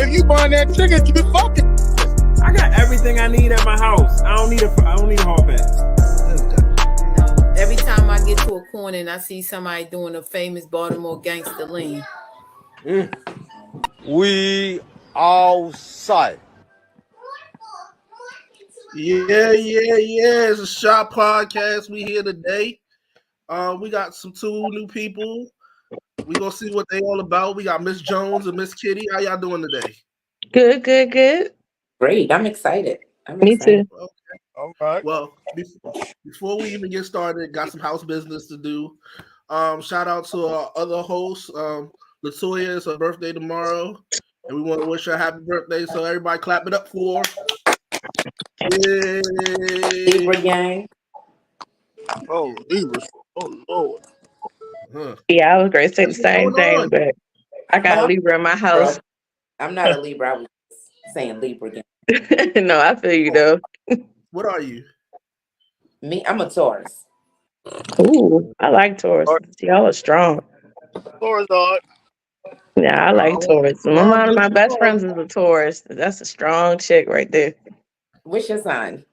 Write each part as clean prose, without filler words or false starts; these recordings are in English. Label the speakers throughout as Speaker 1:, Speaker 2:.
Speaker 1: if you buying that ticket, you be fucking.
Speaker 2: I got everything I need at my house. I don't need a hall pass.
Speaker 3: Every time I get to a corner and I see somebody doing a famous Baltimore gangster lean.
Speaker 1: We outside.
Speaker 4: Yeah. It's a Shop Podcast. We here today. We got two new people. We gonna see what they all about. We got Miss Jones and Miss Kitty. How y'all doing today?
Speaker 5: Good.
Speaker 3: Great. I'm excited.
Speaker 5: Me too.
Speaker 4: Okay.
Speaker 1: All right.
Speaker 4: Well, before we even get started, got some house business to do. Shout out to our other host, Latoya. It's her birthday tomorrow, and we want to wish her a happy birthday. So everybody, clap it up for her. Yay!
Speaker 3: Libra gang.
Speaker 1: Oh, Libras. Oh, Lord.
Speaker 4: Huh.
Speaker 5: Yeah, I was going to say the same thing,
Speaker 4: on?
Speaker 5: but I got a Libra in my house.
Speaker 3: I'm not a Libra. I was saying Libra gang.
Speaker 5: No, I feel you though.
Speaker 4: What are you?
Speaker 3: Me, I'm a Taurus.
Speaker 5: Ooh, I like Taurus. Y'all are strong.
Speaker 1: Taurus odd.
Speaker 5: Yeah, I like Taurus. One of my best
Speaker 4: Taurus.
Speaker 5: friends is a Taurus. That's a strong chick right there.
Speaker 3: What's your sign?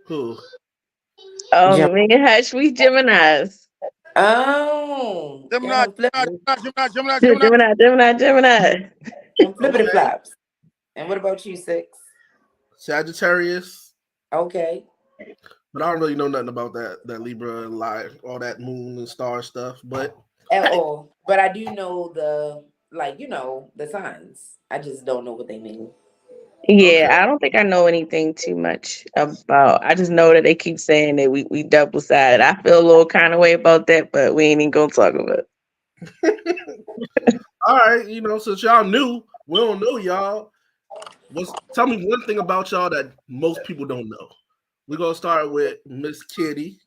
Speaker 4: Who?
Speaker 5: Me and Hush, we Geminis.
Speaker 3: Oh.
Speaker 1: Gemini.
Speaker 3: Flippity flops. And what about you, Six?
Speaker 4: Sagittarius.
Speaker 3: Okay.
Speaker 4: But I don't really know nothing about that Libra life, all that moon and star stuff. But
Speaker 3: At all. But I do know the signs. I just don't know what they mean.
Speaker 5: Yeah,
Speaker 4: Okay.
Speaker 5: I don't think I know anything too much about. I just know that they keep saying that we double sided. I feel a little kind of way about that, but we ain't even gonna talk about it.
Speaker 4: All right, since y'all knew, we don't know y'all. Tell me one thing about y'all that most people don't know. We're gonna start with Miss Kitty.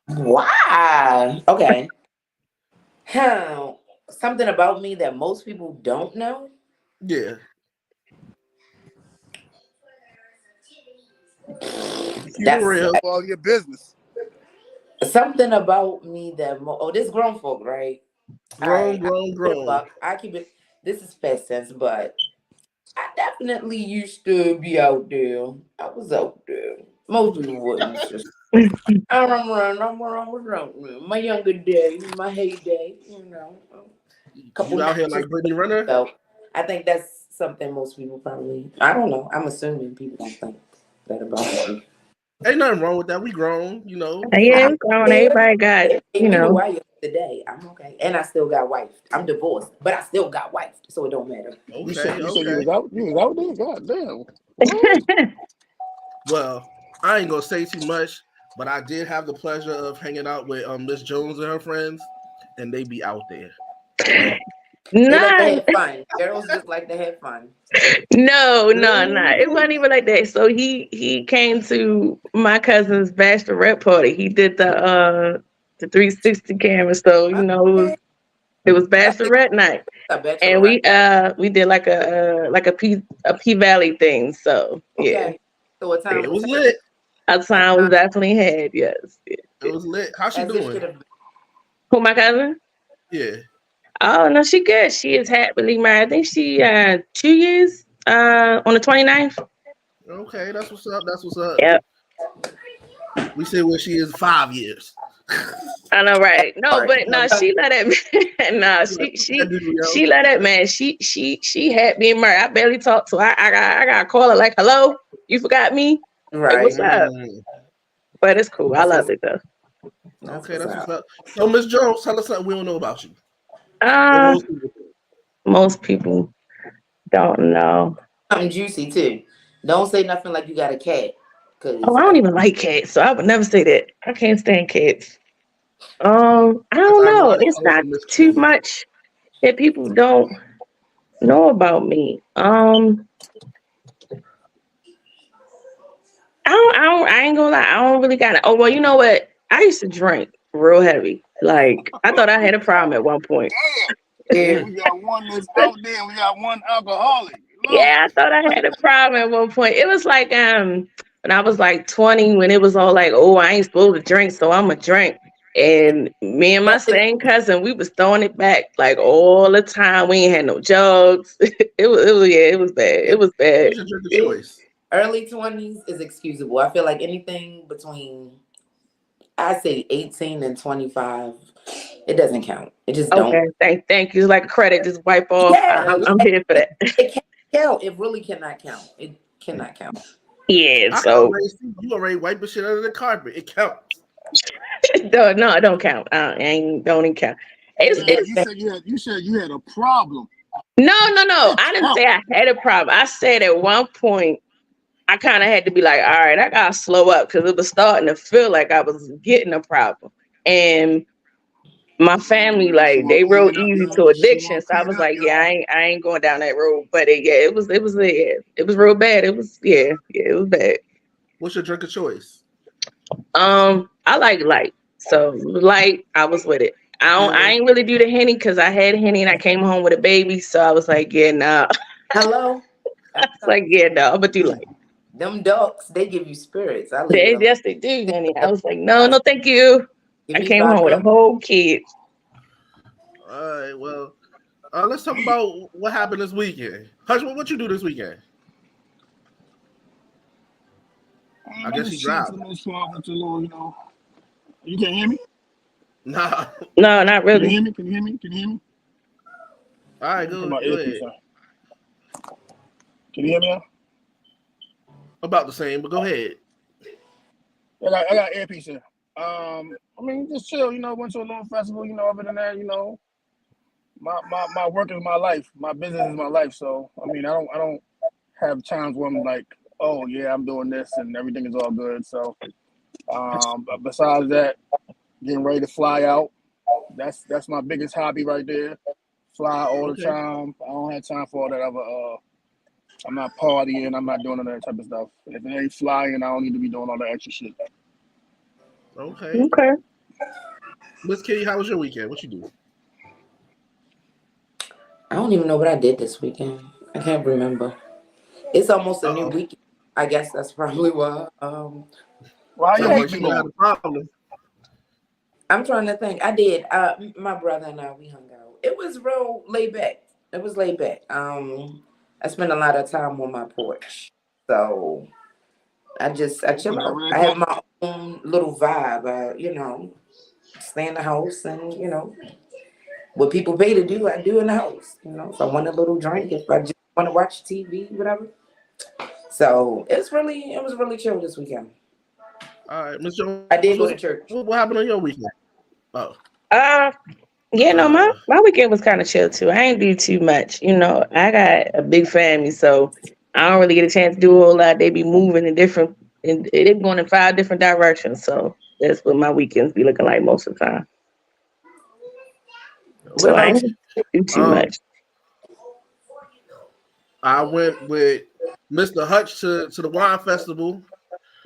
Speaker 3: Wow. Okay. Something about me that most people don't know.
Speaker 4: Yeah.
Speaker 3: That's
Speaker 4: real.
Speaker 1: All your business.
Speaker 3: Something about me that this grown folk, right?
Speaker 4: Grown.
Speaker 3: I keep it. This is past tense, but I definitely used to be out there. I was out there. Most people wouldn't. I was out there. My younger days, my heyday,
Speaker 4: You out here like Brittany Renner?
Speaker 3: So I think that's something most people probably. I don't know. I'm assuming people don't think that about me.
Speaker 4: Ain't nothing wrong with that. We grown,
Speaker 5: Yeah, we grown. Everybody got,
Speaker 3: Wife today. I'm okay, and I still got wife. I'm divorced, but I still got wife, so it don't matter.
Speaker 4: Okay,
Speaker 1: you said you was out there? God damn.
Speaker 4: Well, I ain't gonna say too much, but I did have the pleasure of hanging out with Miss Jones and her friends, and they be out there.
Speaker 3: They like to have fun. Girls just like to have fun.
Speaker 5: No. It wasn't even like that. So he came to my cousin's bachelorette party. He did the 360 camera. So it was bachelorette night, and we did like a P Valley thing. So yeah.
Speaker 3: Okay. So what time
Speaker 4: it was lit.
Speaker 5: A time was definitely had. Yes.
Speaker 4: It was lit. How's she doing?
Speaker 5: Who, my cousin?
Speaker 4: Yeah.
Speaker 5: Oh no, she good. She is happily married. I think she 2 years on the 29th.
Speaker 4: Okay, that's what's up.
Speaker 5: Yep.
Speaker 4: We said where she is 5 years.
Speaker 5: I know, right? No, but no, she let it. No, she let it, man. She had being married. I barely talked to her. I got to call her like, hello, you forgot me?
Speaker 3: Right.
Speaker 5: Like, what's up? But it's cool. I love it though.
Speaker 4: Okay, that's what's up. So Miss Jones, tell us something we don't know about you.
Speaker 5: Most people don't know.
Speaker 3: Something juicy too. Don't say nothing like you got a cat.
Speaker 5: I don't even like cats, so I would never say that. I can't stand cats. I don't know. It's not too much that people don't know about me. I ain't gonna lie. I don't really got it. Oh well, you know what? I used to drink real heavy. Like I thought I had a problem at one point.
Speaker 1: Yeah. We got one that's out there. We got one alcoholic.
Speaker 5: Yeah, I thought I had a problem at one point. It was like when I was like 20, when it was all like, oh, I ain't supposed to drink, so I'm a drink. And me and my same cousin, we was throwing it back like all the time. We ain't had no jugs. It was bad. It was bad.
Speaker 4: What's your drink of choice?
Speaker 3: Early 20s is excusable. I feel like anything between, I say 18 and 25, it doesn't count. It just don't.
Speaker 5: Okay, thank you. It's like a credit, just wipe off.
Speaker 3: Yeah,
Speaker 5: I'm here for that.
Speaker 3: It can't count. It really cannot count. It cannot count.
Speaker 5: Yeah, so
Speaker 4: you already wiped the shit under the carpet. It counts.
Speaker 5: no, it don't count. Don't even count.
Speaker 1: You said you had a problem.
Speaker 5: No. I didn't say I had a problem. I said at one point I kind of had to be like, all right, I gotta slow up because it was starting to feel like I was getting a problem. And my family, like, they real easy to addiction. So I was like, yeah, I ain't going down that road. But it was real bad. It was bad.
Speaker 4: What's your drink of choice?
Speaker 5: I like light. So light, I was with it. I ain't really do the Henny because I had Henny and I came home with a baby. So I was like, yeah, nah.
Speaker 3: Hello?
Speaker 5: I was like, yeah, no, I'm gonna do light.
Speaker 3: Them dogs, they give you spirits.
Speaker 5: Yes, they do, Henny. I was like, no, thank you. I came home with a whole kid.
Speaker 4: All right, well, let's talk about what happened this weekend. Hush, what you do this weekend? I guess he dropped.
Speaker 1: You can't hear me?
Speaker 4: Nah.
Speaker 5: No, not really.
Speaker 1: Can you hear me?
Speaker 4: All right, go ahead.
Speaker 1: Can you hear me now?
Speaker 4: About the same, but go ahead.
Speaker 1: I got earpiece in. I mean, just chill, went to a little festival, other than that, my work is my life. My business is my life. So, I mean, I don't have times where I'm like, oh yeah, I'm doing this and everything is all good. So, besides that, getting ready to fly out. That's my biggest hobby right there. Fly all the time. I don't have time for all that other, I'm not partying. I'm not doing all that type of stuff. If it ain't flying, I don't need to be doing all that extra shit.
Speaker 4: Okay. Miss Kitty, how was your weekend? What you do?
Speaker 3: I don't even know what I did this weekend. I can't remember. It's almost a new weekend. I guess that's probably why.
Speaker 1: Why you
Speaker 4: have a problem?
Speaker 3: I'm trying to think. I did. My brother and I, we hung out. It was real laid back. It was laid back. I spent a lot of time on my porch. So I chill out. I have my own little vibe. Stay in the house and, what people pay to do, I do in the house. If I want a little drink, if I just want to watch TV, whatever. So it was really chill this weekend.
Speaker 4: All right, Ms. Jones.
Speaker 3: I did go to church.
Speaker 4: What happened on your weekend?
Speaker 5: My weekend was kind of chill too. I ain't do too much. I got a big family, so I don't really get a chance to do a whole lot. They be moving they be going in 5 different directions. So that's what my weekends be looking like most of the time. So I ain't do too much.
Speaker 4: I went with Mr. Hutch to the wine festival.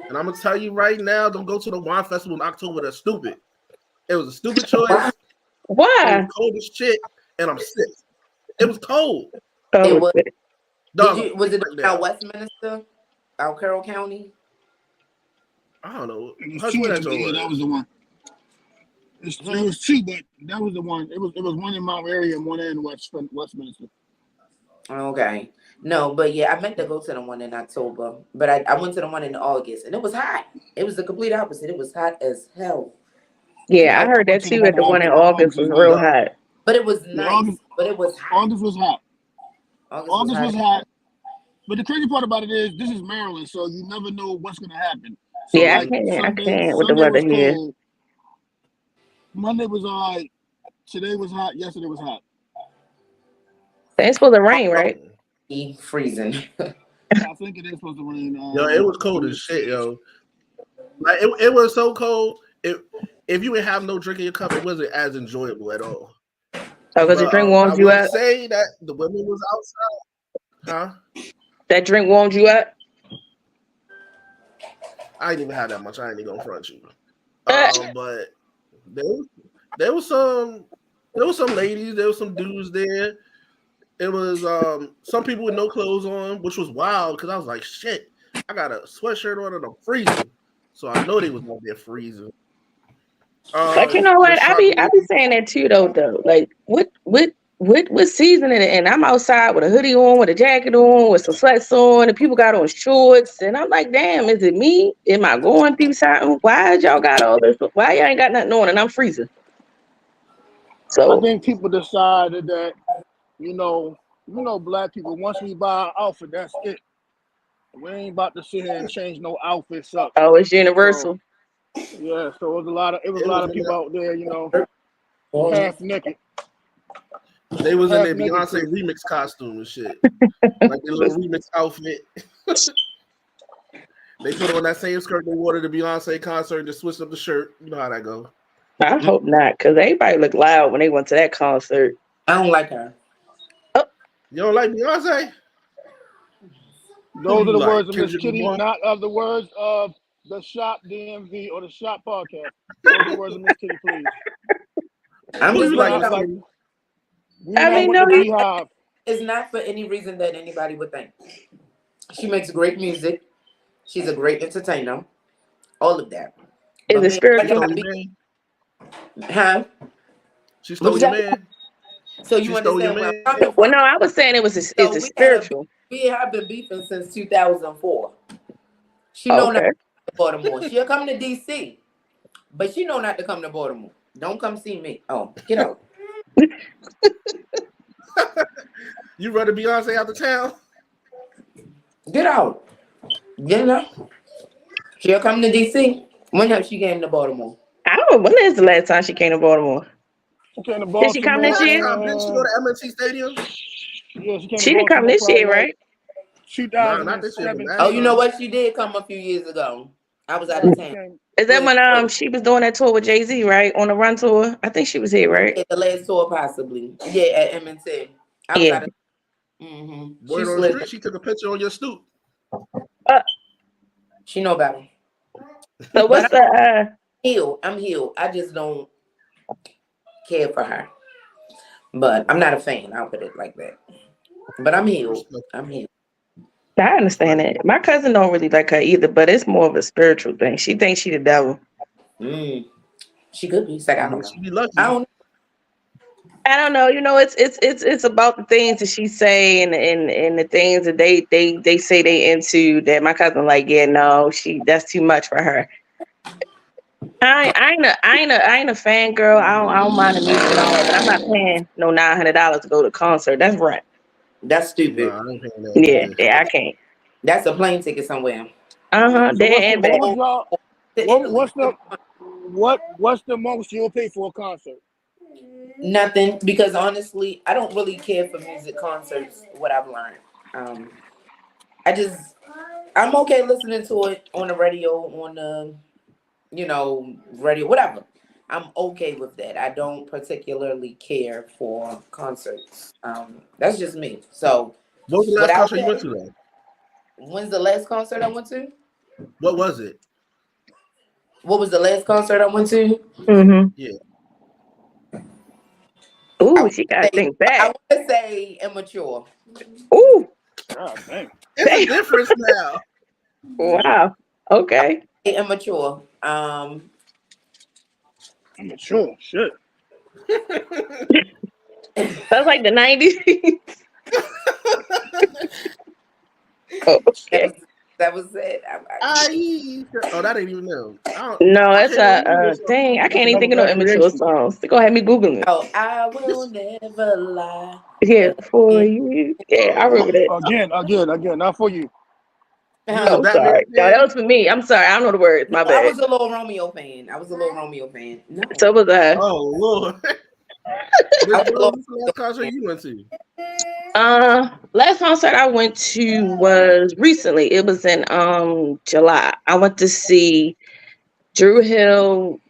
Speaker 4: And I'm gonna tell you right now, don't go to the wine festival in October. That's stupid. It was a stupid choice.
Speaker 5: Why?
Speaker 4: It was cold as shit, and I'm sick. It was cold.
Speaker 3: It was.
Speaker 4: Dog,
Speaker 3: was it out Westminster, out Carroll County?
Speaker 4: I don't know.
Speaker 1: That was the one. It was 2, but that was the one. It was one in my area and one in Westminster.
Speaker 3: Okay. No, but yeah, I meant to go to the one in October, but I went to the one in August, and it was hot. It was the complete opposite. It was hot as hell.
Speaker 5: Yeah, I heard that too. At the one in August was real hot.
Speaker 3: But it was nice. But it was hot.
Speaker 1: August was hot. August was hot. But the crazy part about it is, this is Maryland, so you never know what's going to happen. So
Speaker 5: I can't with the weather here.
Speaker 1: Monday was all right. Today was hot. Yesterday was hot.
Speaker 5: It's supposed to rain, right?
Speaker 3: Freezing.
Speaker 1: I think it is supposed to rain.
Speaker 4: Yo, it was cold as shit, yo. Like it was so cold. If you didn't have no drink in your cup, it wasn't as enjoyable at all.
Speaker 5: Oh, because the drink warmed you up.
Speaker 4: Say that the women was outside, huh?
Speaker 5: That drink warmed you up.
Speaker 4: I didn't even have that much. I ain't even gonna front you. But there was some ladies, there was some dudes there. It was some people with no clothes on, which was wild because I was like, shit, I got a sweatshirt on and I'm freezing. So I know they was going there freezing.
Speaker 5: But you know what? I be saying that too though. Like what season it? And I'm outside with a hoodie on, with a jacket on, with some sweats on, and people got on shorts, and I'm like, damn, is it me? Am I going through something? Why y'all got all this? Why y'all ain't got nothing on and I'm freezing?
Speaker 1: I
Speaker 5: So
Speaker 1: think people decided that, you know, black people, once we buy an outfit, that's it. We ain't about to sit here and change no outfits up.
Speaker 5: it's universal.
Speaker 1: Yeah, so it was a lot of people out there, you know, half naked.
Speaker 4: They was in
Speaker 1: Half
Speaker 4: their
Speaker 1: naked
Speaker 4: Beyonce
Speaker 1: too.
Speaker 4: remix costume and shit. Like their little remix outfit. They put on that same skirt they wore to the Beyonce concert and just switched up the shirt. You know how that go.
Speaker 5: I hope not, because everybody looked loud when they went to that concert.
Speaker 3: I don't like her.
Speaker 4: You don't like Beyonce?
Speaker 1: Those are the
Speaker 4: like,
Speaker 1: words of Miss
Speaker 4: Kendrick
Speaker 1: Kitty,
Speaker 4: Lamar?
Speaker 1: not of the words of the Shop DMV or the Shop Podcast. Those are the words of Miss Kitty, please.
Speaker 3: I'm
Speaker 4: Who
Speaker 3: just
Speaker 4: you
Speaker 3: like,
Speaker 4: like?
Speaker 1: We
Speaker 5: I
Speaker 1: not
Speaker 5: mean,
Speaker 1: with
Speaker 5: no,
Speaker 1: the beehive.
Speaker 3: it's not for any reason that anybody would think. She makes great music. She's a great entertainer. All of that.
Speaker 5: is
Speaker 3: But
Speaker 5: it
Speaker 3: me,
Speaker 5: spiritual?
Speaker 4: Stole your man.
Speaker 3: huh?
Speaker 4: She stole
Speaker 3: What's
Speaker 4: your
Speaker 3: that?
Speaker 4: man.
Speaker 3: So you
Speaker 4: She stole your
Speaker 3: understand where I'm
Speaker 4: man.
Speaker 3: coming
Speaker 5: Well,
Speaker 3: from?
Speaker 5: no, I was saying it was
Speaker 3: So
Speaker 5: it's spiritual.
Speaker 3: we have been beefing since 2004. She know not
Speaker 5: Okay.
Speaker 3: to come to Baltimore. She'll come to DC, but she know not to come to Baltimore. Don't come see me. Oh, get out.
Speaker 4: You run the Beyonce out of town?
Speaker 3: Get out. Get out. She'll come to DC. When have she came to Baltimore?
Speaker 5: I don't know, when is the last time she came to Baltimore?
Speaker 1: She came to
Speaker 5: Did she come
Speaker 1: Baltimore.
Speaker 5: this year?
Speaker 4: Didn't she go to M&T Stadium?
Speaker 1: Yeah, she came
Speaker 5: She
Speaker 1: to
Speaker 5: didn't come
Speaker 1: Baltimore
Speaker 5: this year,
Speaker 1: probably
Speaker 5: right?
Speaker 4: Nah, not this year, but
Speaker 1: 2017.
Speaker 4: last
Speaker 3: Oh, you know
Speaker 4: time.
Speaker 3: what? She did come a few years ago. I was out of
Speaker 1: She
Speaker 3: town.
Speaker 1: came.
Speaker 5: Is that when
Speaker 3: But
Speaker 5: she was doing that tour with Jay-Z, right? On the run tour? I think she was here, right?
Speaker 3: at the last tour, possibly. Yeah, at M&T. I was
Speaker 5: Yeah.
Speaker 3: out of. Mm-hmm.
Speaker 4: Word
Speaker 3: She
Speaker 4: on the
Speaker 3: slid.
Speaker 4: street, she took a picture on your stoop.
Speaker 3: She know better.
Speaker 5: So what's
Speaker 3: But
Speaker 5: the
Speaker 3: I'm healed. I just don't care for her. But I'm not a fan. I'll put it like that. But I'm healed. I'm healed.
Speaker 5: I understand that. My cousin don't really like her either, but it's more of a spiritual thing. She thinks she the devil.
Speaker 3: She could be. It's like, I don't know.
Speaker 4: She be lucky.
Speaker 5: I don't know. You know, it's about the things that she say and the things that they say they into that my cousin like, yeah, no, that's too much for her. I ain't a fan girl. I don't mind the music and all that, but I'm not paying no $900 to go to a concert. That's rent.
Speaker 3: That's stupid.
Speaker 4: Nah, I ain't paying that.
Speaker 5: Yeah, I can't.
Speaker 3: That's a plane ticket somewhere.
Speaker 5: There
Speaker 1: So
Speaker 5: and back.
Speaker 1: what's the most you'll pay for a concert?
Speaker 3: Nothing, because honestly, I don't really care for music concerts. What I've learned, I'm okay listening to it on the radio, on the, radio, whatever. I'm okay with that. I don't particularly care for concerts. That's just me. So,
Speaker 4: What was the last concert you went to then?
Speaker 3: when's the last concert I went to?
Speaker 4: What was it?
Speaker 3: What was the last concert I went to?
Speaker 5: Mm-hmm.
Speaker 4: Yeah.
Speaker 5: Ooh, she got to think
Speaker 3: I
Speaker 5: back.
Speaker 3: want to say Immature.
Speaker 5: Ooh,
Speaker 1: God dang.
Speaker 4: It's a difference now.
Speaker 5: wow. Okay.
Speaker 3: Immature.
Speaker 1: Immature. Shit.
Speaker 5: That's like the 90s. Okay.
Speaker 3: That was it.
Speaker 4: That ain't even them.
Speaker 5: No, it's dang. I can't even think of no immature songs. Go ahead, me Googling it.
Speaker 3: Oh, I will never lie.
Speaker 5: Yeah, for you. Yeah, I remember that.
Speaker 1: Again. Not for you.
Speaker 5: Oh, sorry. No, that was for me. I'm sorry. I don't know the words. My bad.
Speaker 3: I was a little Romeo fan. No.
Speaker 5: So was I.
Speaker 4: Oh Lord. What was the last concert you went to?
Speaker 5: Last concert I went to was recently. It was in July. I went to see Drew Hill,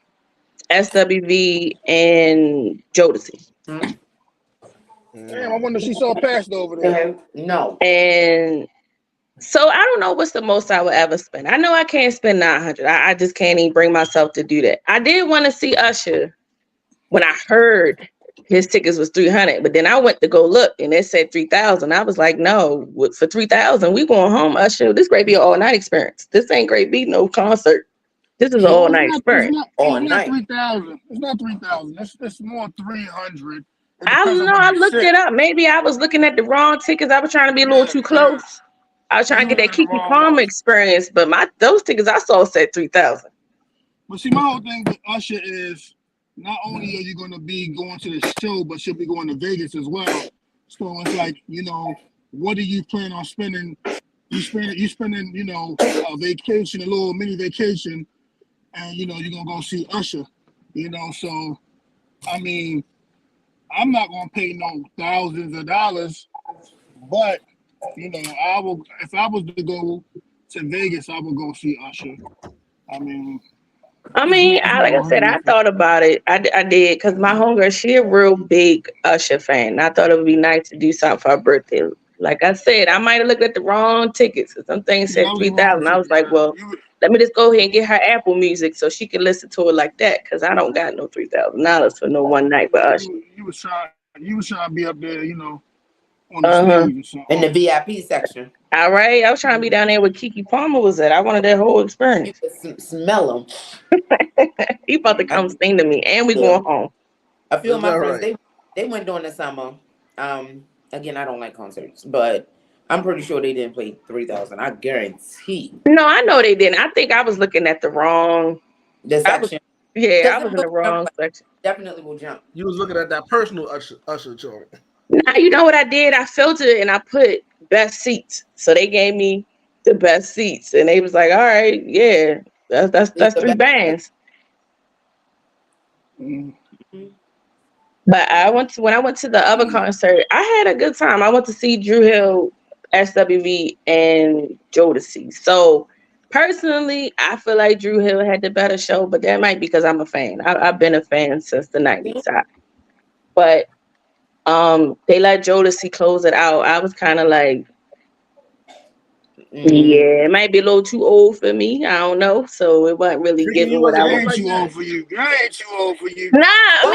Speaker 5: SWV, and Jodeci.
Speaker 1: Damn, I wonder if she saw Pastor over there.
Speaker 3: No.
Speaker 5: And so I don't know what's the most I would ever spend. I know I can't spend $900. I just can't even bring myself to do that. I did want to see Usher when I heard his tickets was $300, but then I went to go look and it said $3,000. I was like, no, for $3,000, we going home, Usher. This great be an all-night experience. This ain't great be no concert. This is an
Speaker 1: So
Speaker 5: all night experience.
Speaker 3: All
Speaker 1: it's not
Speaker 3: night.
Speaker 1: 3,000. It's not 3,000. It's more 300. It
Speaker 5: I
Speaker 1: depends
Speaker 5: don't
Speaker 1: on
Speaker 5: know.
Speaker 1: where
Speaker 5: I
Speaker 1: you
Speaker 5: looked
Speaker 1: sit.
Speaker 5: it up. Maybe I was looking at the wrong tickets. I was trying to be a little too close. I was trying to get that
Speaker 1: You were
Speaker 5: Kiki
Speaker 1: wrong
Speaker 5: Palmer
Speaker 1: ones.
Speaker 5: experience, but those tickets I saw said 3,000.
Speaker 1: But see, my whole thing with Usher is not only are you going to be going to the show, but you'll be going to Vegas as well. So it's like, what do you plan on spending? You spending, a vacation, a little mini vacation, and you're gonna go see Usher. So I mean, I'm not gonna pay no thousands of dollars, but I will. If I was to go to Vegas, I would go see Usher. I mean,
Speaker 5: Like I said, I thought about it. I did because my homegirl, she a real big Usher fan. I thought it would be nice to do something for her birthday. Like I said, I might have looked at the wrong tickets. Some things said 3,000. I was like, well, let me just go ahead and get her Apple Music so she can listen to it like that. Because I don't got no $3,000 for no one night with Usher.
Speaker 1: You was trying to be up there, on the stage or something.
Speaker 3: In the VIP section.
Speaker 5: All right, I was trying to be down there where Kiki Palmer was at. I wanted that whole experience.
Speaker 3: You could smell them.
Speaker 5: He about to come sing to me, and we going home.
Speaker 3: A few of my
Speaker 4: Is that
Speaker 3: friends,
Speaker 4: right?
Speaker 3: they went during the summer. Again, I don't like concerts, but I'm pretty sure they didn't play 3,000. I guarantee.
Speaker 5: No, I know they didn't. I think I was looking at the wrong.
Speaker 3: The section
Speaker 5: I was in the wrong section.
Speaker 3: definitely will jump.
Speaker 4: You was looking at that personal Usher joint.
Speaker 5: Now, you know what I did? I filtered and I put best seats. So they gave me the best seats, and they was like, "All right, yeah, that's three bands."
Speaker 1: Mm-hmm.
Speaker 5: But when I went to the other concert, I had a good time. I went to see Drew Hill, SWV, and Jodeci. So personally, I feel like Drew Hill had the better show, but that might be because I'm a fan. I've been a fan since the 90s. But they let Jodeci close it out. I was kind of like, yeah, it might be a little too old for me. I don't know. So it wasn't really giving what I
Speaker 1: I
Speaker 5: was.
Speaker 1: ain't too old for you. I ain't too old for you.
Speaker 5: Nah, I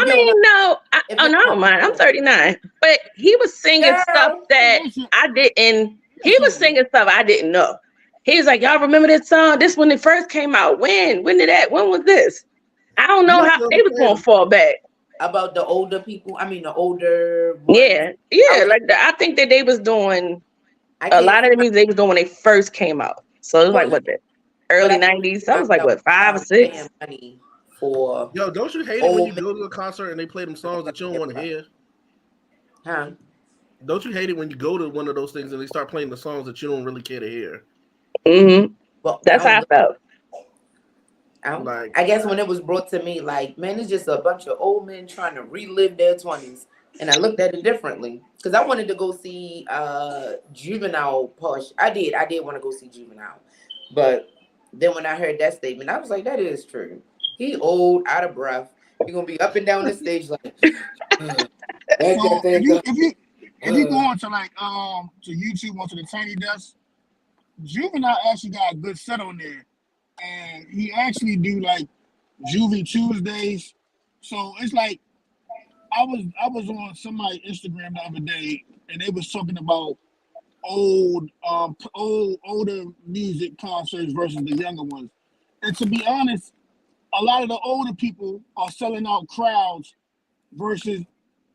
Speaker 5: mean, no, I don't mind. I'm 39, but he was singing stuff that I didn't. He was singing stuff I didn't know. He was like, "Y'all remember this song? This when it first came out. When did that? When was this?" I don't know how they was gonna fall back.
Speaker 3: About the older people. I mean, the older ones.
Speaker 5: Yeah. I think that they was doing a lot of the music they was doing when they first came out. So it was like what the early 90s. I was like what 5 or 6.
Speaker 3: Money for
Speaker 4: Yo, don't you hate it when you go to a concert and they play them songs that you don't want to hear?
Speaker 3: Huh?
Speaker 4: Don't you hate it when you go to one of those things and they start playing the songs that you don't really care to hear?
Speaker 5: Mm-hmm.
Speaker 3: Well,
Speaker 5: that's how I felt.
Speaker 3: I guess when it was brought to me, like, man, it's just a bunch of old men trying to relive their 20s. And I looked at it differently. Because I wanted to go see Juvenile Push. I did want to go see Juvenile. But then when I heard that statement, I was like, that is true. He old, out of breath. He gonna be up and down the stage like
Speaker 1: if you go onto to YouTube onto the Tiny Desk, Juvenile actually got a good set on there. And he actually do like Juvie Tuesdays. So it's like I was on somebody's Instagram the other day and they was talking about older music concerts versus the younger ones. And to be honest, a lot of the older people are selling out crowds versus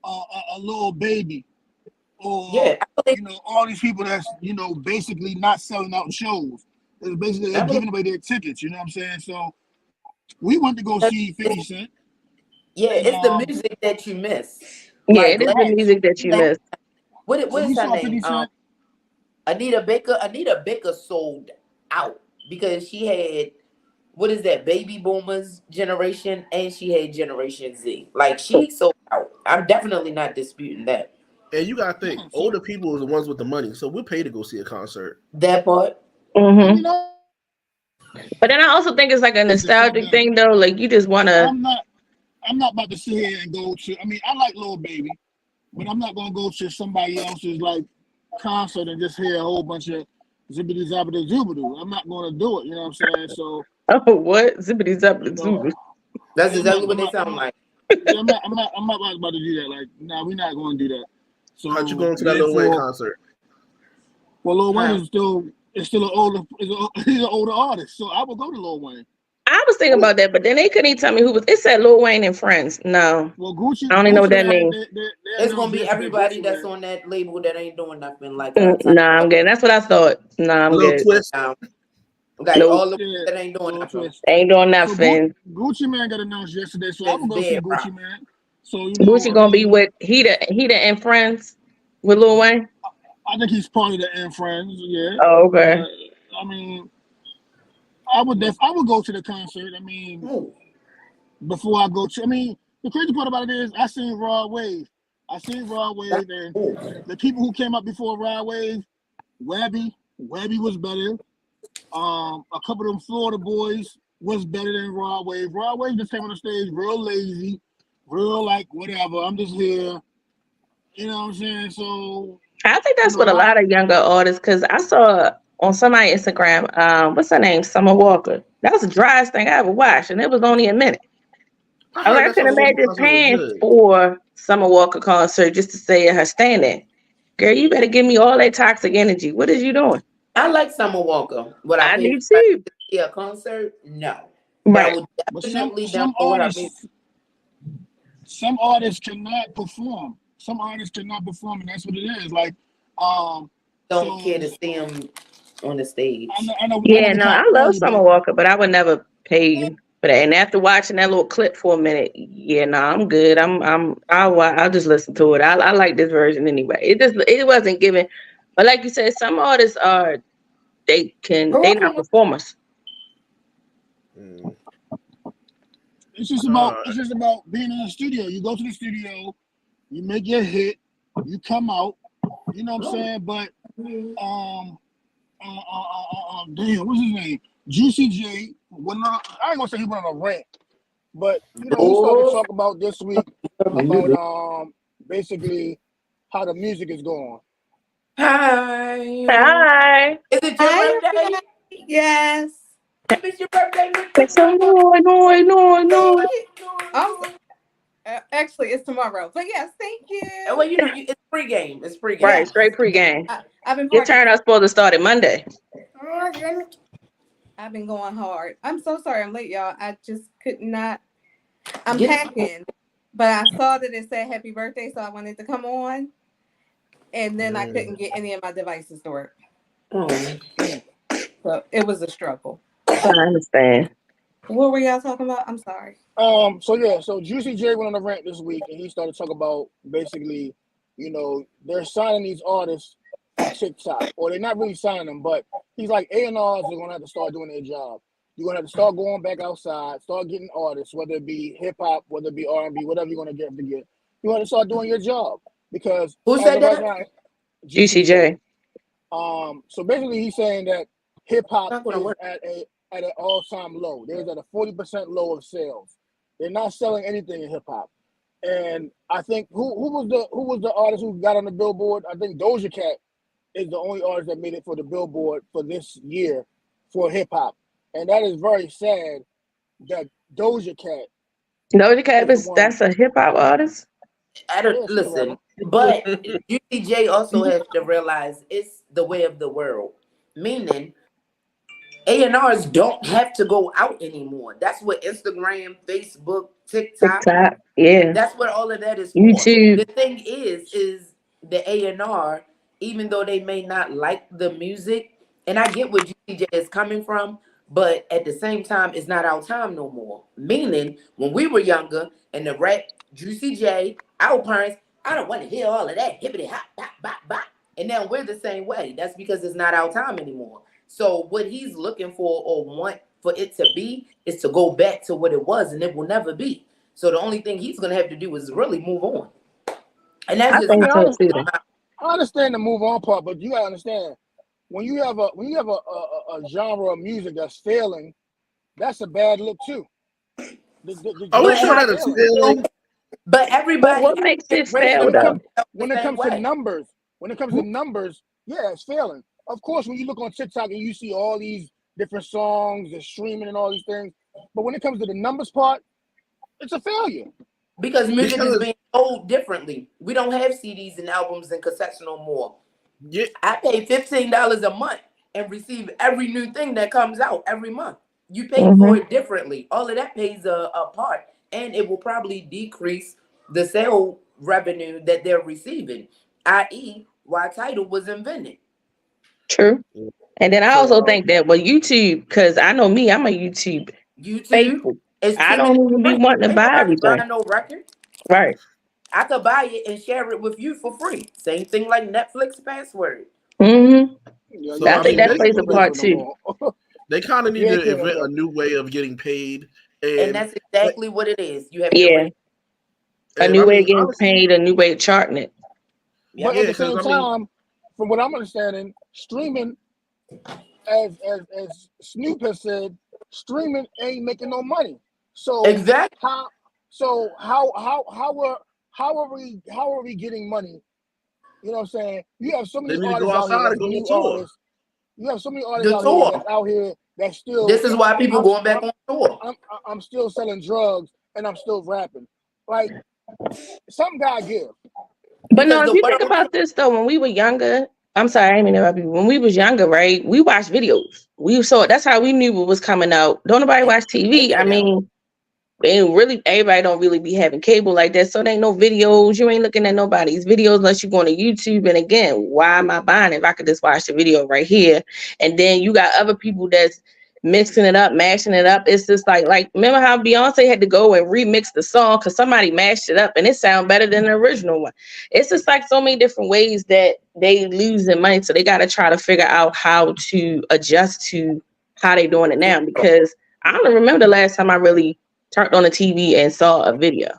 Speaker 1: a little baby. Or all these people that's basically not selling out shows. It's basically they're giving away their tickets, you know what I'm saying? So we went to go see 50 Cent.
Speaker 3: Yeah, it's the music that you miss.
Speaker 5: Yeah, it is the music that you miss.
Speaker 3: What is her name? Anita Baker sold out because she had baby boomers generation and she had Generation Z. Like she sold out. I'm definitely not disputing that.
Speaker 4: And you gotta think, older people are the ones with the money, so we'll pay to go see a concert.
Speaker 3: That part.
Speaker 5: Mm-hmm. But then I also think it's like a nostalgic thing, though. Like you just wanna.
Speaker 1: I'm not about to sit here and go to. I mean, I like Lil Baby, but I'm not gonna go to somebody else's like concert and just hear a whole bunch of zippity zappity zoobadoo. I'm not gonna do it. You know what I'm saying? So.
Speaker 5: Oh, what zippity zappity zoobadoo?
Speaker 3: That's exactly what they sound like.
Speaker 1: Yeah, I'm not about to do that. Like, nah, we're not going to do that. So
Speaker 4: how'd you going to that Lil Wayne concert?
Speaker 1: Well, Lil Wayne is still is still he's an older artist. So I would go to Lil Wayne.
Speaker 5: I was thinking about that, but then they couldn't even tell me who was. It said Lil Wayne and Friends. No,
Speaker 1: Well, Gucci.
Speaker 5: I don't even know what that
Speaker 1: man,
Speaker 5: means.
Speaker 3: It's gonna be everybody that's on that label that ain't doing nothing like
Speaker 5: Nah, I'm good. That's what I thought. Nah, I'm
Speaker 4: Little
Speaker 5: good.
Speaker 4: twist.
Speaker 3: Like
Speaker 5: Nope.
Speaker 3: all the that ain't doing nothing.
Speaker 5: Ain't doing
Speaker 1: So
Speaker 5: nothing.
Speaker 1: Gucci Man got announced yesterday, so I
Speaker 3: It's
Speaker 1: would go see
Speaker 3: dead,
Speaker 1: Gucci
Speaker 3: bro.
Speaker 1: Man. So you know,
Speaker 5: Gucci gonna be with Heater and Friends with Lil Wayne.
Speaker 1: I think he's part of the N Friends. Yeah.
Speaker 5: Oh, okay.
Speaker 1: I mean, I would go to the concert. I mean, before I go to. I mean, the crazy part about it is I seen Rod Wave. And the people who came up before Rod Wave, Webby was better. A couple of them Florida boys was better than Rod Wave. Rod Wave just came on the stage real lazy, real like whatever. I'm just here. You know what I'm saying? So
Speaker 5: I think that's what a lot of younger artists, because I saw on somebody's Instagram, what's her name? Summer Walker. That was the driest thing I ever watched, and it was only a minute. I couldn't imagine paying for Summer Walker concert just to stay at her standing. Girl, you better give me all that toxic energy. What is you doing?
Speaker 3: I like Summer Walker. Would I
Speaker 5: do too.
Speaker 3: See a concert? No.
Speaker 5: Right.
Speaker 1: But some artists cannot perform. Some artists cannot perform, and that's what it is. Like,
Speaker 3: don't care to see them on the stage.
Speaker 5: I love Summer Walker, but I would never pay for that. And after watching that little clip for a minute, I'm good. I'll just listen to it. I like this version anyway. It wasn't given, but like you said, some artists they not performers.
Speaker 1: It's just about being in the studio. You go to the studio, you make your hit, you come out. You know what I'm saying? But damn, what's his name? Juicy J. I ain't gonna say he went on a rant, but you know, we started to talk about this week about basically how the music is going.
Speaker 3: Hi. Is it your birthday?
Speaker 6: Yes.
Speaker 3: It's your birthday.
Speaker 5: No.
Speaker 6: Actually, it's tomorrow. But yes, thank you.
Speaker 3: Well, you know, it's pregame. It's pregame.
Speaker 5: Right, straight pregame.
Speaker 6: I've been
Speaker 5: Your turn. I was supposed to start it Monday.
Speaker 6: I've been going hard. I'm so sorry I'm late, y'all. I just could not. I'm packing, but I saw that it said happy birthday, so I wanted to come on. And then I couldn't get any of my devices to work. So it was a struggle.
Speaker 5: I understand.
Speaker 6: What were y'all talking about? I'm sorry.
Speaker 1: So Juicy J went on a rant this week, and he started talking about basically, you know, they're signing these artists to TikTok, or they're not really signing them, but he's like, A&Rs are gonna have to start doing their job. You're gonna have to start going back outside, start getting artists, whether it be hip hop, whether it be R&B, whatever you're gonna get to get. You have to start doing your job because
Speaker 3: who said that?
Speaker 1: Right now,
Speaker 5: Juicy J.
Speaker 1: So basically, he's saying that hip hop is at an all-time low. They're at a 40% low of sales. They're not selling anything in hip hop. And I think who was the artist who got on the Billboard? I think Doja Cat is the only artist that made it for the Billboard for this year for hip hop. And that is very sad that Doja Cat.
Speaker 5: That's a hip hop artist.
Speaker 3: Listen, but Juicy J also has to realize it's the way of the world, meaning A&Rs don't have to go out anymore. That's what Instagram, Facebook, TikTok,
Speaker 5: yeah.
Speaker 3: That's what all of that is for.
Speaker 5: YouTube.
Speaker 3: The thing is the A&R, even though they may not like the music, and I get where Juicy J is coming from, but at the same time, it's not our time no more. Meaning, when we were younger and the rap, Juicy J, our parents, I don't want to hear all of that hippity hop, bop, bop, bop. And now we're the same way. That's because it's not our time anymore. So what he's looking for or want for it to be is to go back to what it was, and it will never be. So the only thing he's gonna have to do is really move on. And that's
Speaker 1: I understand the move on part, but you gotta understand when you have a genre of music that's failing, that's a bad look too.
Speaker 3: But everybody,
Speaker 5: what makes it fail though?
Speaker 1: When it comes to numbers, yeah, it's failing. Of course, when you look on TikTok and you see all these different songs and streaming and all these things, but when it comes to the numbers part, it's a failure.
Speaker 3: Because music is being sold differently. We don't have CDs and albums and cassettes no more.
Speaker 4: Yeah.
Speaker 3: I pay $15 a month and receive every new thing that comes out every month. You pay for it differently. All of that pays a part, and it will probably decrease the sale revenue that they're receiving, i.e., why Tidal was invented.
Speaker 5: True. And then I also think that YouTube, because I know me, I'm a YouTube faithful. I don't even be wanting to buy everything.
Speaker 3: Buy no record.
Speaker 5: Right.
Speaker 3: I could buy it and share it with you for free. Same thing like Netflix password.
Speaker 5: Mm-hmm.
Speaker 1: Yeah,
Speaker 4: So,
Speaker 5: I think that plays a part too.
Speaker 4: They kind of need to invent a new way of getting paid.
Speaker 3: And that's exactly what it is. You have
Speaker 5: a new way of getting paid, a new way of charting it.
Speaker 1: But at the same time, from what I'm understanding, streaming, as Snoop has said, streaming ain't making no money. So
Speaker 3: exactly
Speaker 1: how are we getting money? You know what I'm saying? You have so many artists out here, new artists. You have so many artists out here that still.
Speaker 3: This is why people going back on tour.
Speaker 1: I'm still selling drugs and I'm still rapping. Like, something gotta give.
Speaker 5: But no, if you think about this though, when we were younger, I'm sorry, I didn't mean to interrupt you. When we was younger, right, we watched videos. We saw that's how we knew what was coming out. Don't nobody watch TV. I mean, everybody don't really be having cable like that. So there ain't no videos. You ain't looking at nobody's videos unless you're going to YouTube. And again, why am I buying it if I could just watch the video right here? And then you got other people that's mixing it up, mashing it up. It's just like remember how Beyonce had to go and remix the song because somebody mashed it up and it sound better than the original one. It's just like so many different ways that they losing money. So they got to try to figure out how to adjust to how they doing it now, because I don't remember the last time I really turned on the TV and saw a video.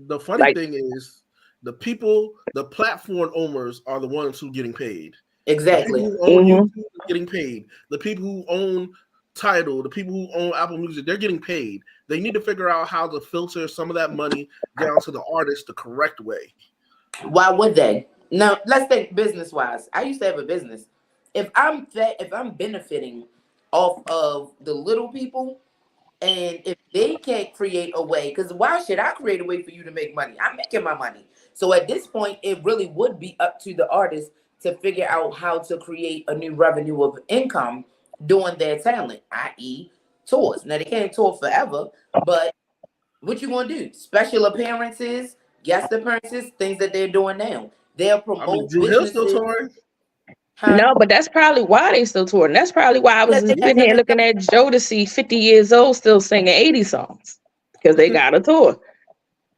Speaker 4: The funny thing is, the platform owners are the ones who getting paid.
Speaker 3: Exactly.
Speaker 4: The people who own YouTube are getting paid. The people who own Tidal, the people who own Apple Music, they're getting paid. They need to figure out how to filter some of that money down to the artist the correct way.
Speaker 3: Why would they? Now, let's think business-wise. I used to have a business. If I'm benefiting off of the little people, and if they can't create a way, because why should I create a way for you to make money? I'm making my money. So at this point, it really would be up to the artist to figure out how to create a new revenue of income doing their talent, i.e. tours. Now, they can't tour forever, but what you gonna do? Special appearances, guest appearances, things that they're doing now. They'll promote
Speaker 4: Drew Hill still touring.
Speaker 5: No, but that's probably why they still touring. That's probably why I was sitting here looking at Jodeci, 50 years old, still singing 80 songs, because they got a tour.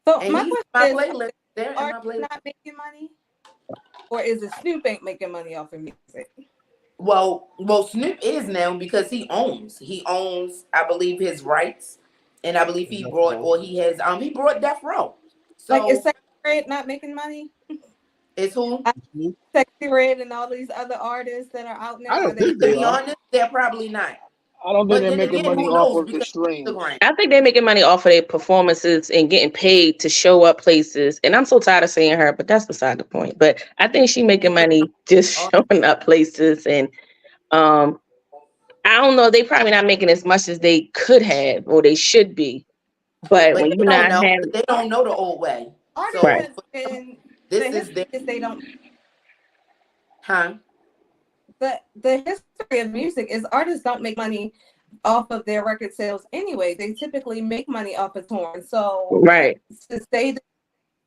Speaker 6: So
Speaker 3: and
Speaker 6: my question
Speaker 3: playlist.
Speaker 6: is, are you not making money? Or is it Snoop ain't making money off of music?
Speaker 3: Well, Snoop is now because he owns, I believe, his rights, and I believe he brought Death Row. So,
Speaker 6: like, is Sexy Red not making money?
Speaker 3: Is who?
Speaker 6: Sexy Red and all these other artists that are out now.
Speaker 4: I don't think they
Speaker 3: to be honest, they're probably not.
Speaker 1: I don't think they're making money off of the stream.
Speaker 5: I think they're making money off of their performances and getting paid to show up places. And I'm so tired of seeing her, but that's beside the point. But I think she's making money just showing up places. And I don't know, they probably not making as much as they could have or they should be. But when you not having,
Speaker 3: they don't know the old way.
Speaker 6: Artists
Speaker 5: right.
Speaker 6: They don't.
Speaker 3: Huh?
Speaker 6: The history of music is artists don't make money off of their record sales anyway. They typically make money off of touring. So
Speaker 5: right,
Speaker 6: to say they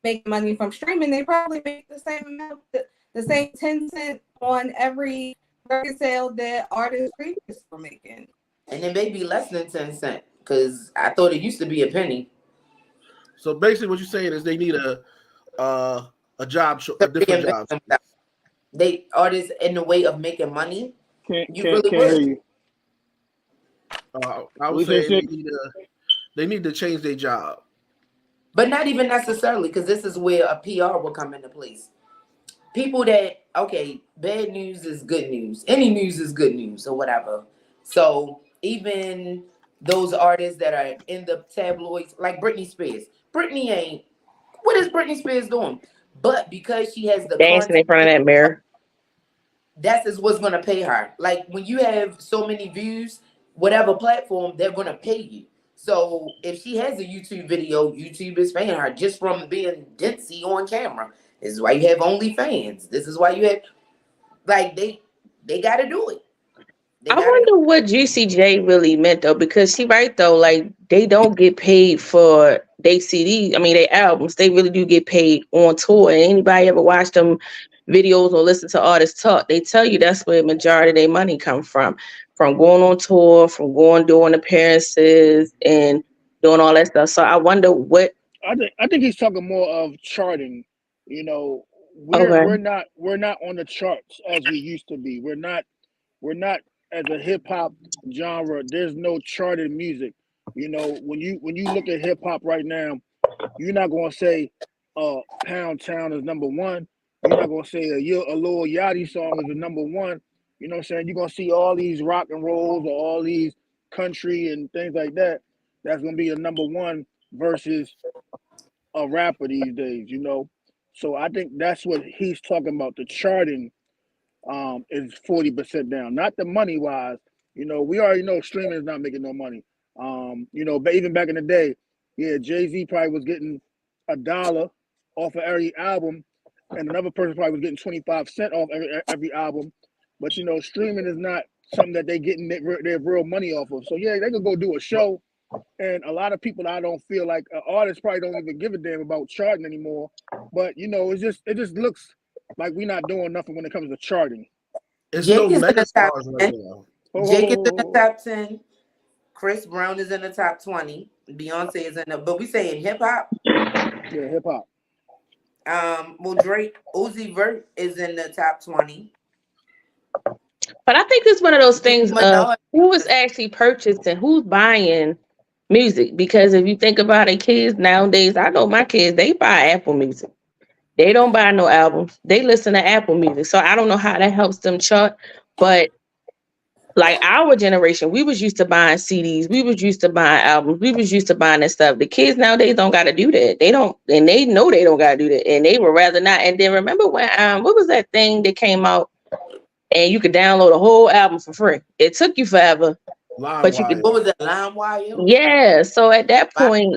Speaker 6: make money from streaming, they probably make the same amount, the same 10 cents on every record sale that artists previously were making.
Speaker 3: And it may be less than 10 cents because I thought it used to be a penny.
Speaker 4: So basically, what you're saying is they need a different job.
Speaker 3: They artists in the way of making money.
Speaker 1: Can't hear you.
Speaker 4: I would say they need to change their job,
Speaker 3: but not even necessarily, because this is where a PR will come into place. People that bad news is good news. Any news is good news or whatever. So even those artists that are in the tabloids, like Britney Spears. What is Britney Spears doing? But because she has the
Speaker 5: dancing in front of that mirror,
Speaker 3: that's what's going to pay her. Like when you have so many views, whatever platform, they're going to pay you. So if she has a YouTube video, YouTube is paying her just from being ditzy on camera. This is why you have OnlyFans. This is why you have, they got to do it. They
Speaker 5: I
Speaker 3: gotta
Speaker 5: wonder what GCJ really meant though, because she right though, like they don't get paid for they CDs. I mean, they albums. They really do get paid on tour. And anybody ever watch them videos or listen to artists talk, they tell you that's where the majority of their money come from going on tour, from going doing appearances and doing all that stuff. So I wonder what.
Speaker 1: I think he's talking more of charting. You know,
Speaker 5: Okay.
Speaker 1: we're not on the charts as we used to be. We're not as a hip hop genre. There's no charted music. You know, when you look at hip hop right now, you're not gonna say Pound Town is number one. You're not gonna say a Lil Yachty song is the number one. You know what I'm saying? You're gonna see all these rock and rolls or all these country and things like that. That's gonna be a number one versus a rapper these days, you know. So I think that's what he's talking about. The charting is 40% down. Not the money wise. You know, we already know streaming is not making no money. You know, but even back in the day, yeah, Jay-Z probably was getting $1 off of every album, and another person probably was getting 25 cents off every album. But you know, streaming is not something that they getting their real money off of. So yeah, they could go do a show. And a lot of people, I don't feel like artists probably don't even give a damn about charting anymore. But you know, it just looks like we're not doing nothing when it comes to charting.
Speaker 4: It's
Speaker 3: Jake
Speaker 4: no
Speaker 3: is in
Speaker 4: mega
Speaker 3: the top
Speaker 4: stars
Speaker 3: 10.
Speaker 4: right now.
Speaker 3: Jake is in the top 10. Chris Brown is in the top 20. Beyonce is in the, but we saying hip hop.
Speaker 1: Yeah, hip hop.
Speaker 3: Well, Drake, Uzi Vert is in the top 20.
Speaker 5: But I think it's one of those things of
Speaker 3: Minaj.
Speaker 5: who is actually purchasing, who's buying music. Because if you think about it, kids nowadays, I know my kids, they buy Apple Music. They don't buy no albums. They listen to Apple Music. So I don't know how that helps them chart. But like our generation, we was used to buying CDs. We was used to buying albums. We was used to buying that stuff. The kids nowadays don't got to do that. They don't, and they know they don't got to do that. And they would rather not. And then remember when, what was that thing that came out and you could download a whole album for free? It took you forever, but you could.
Speaker 3: What was it, LimeWire?
Speaker 5: Yeah. So at that point,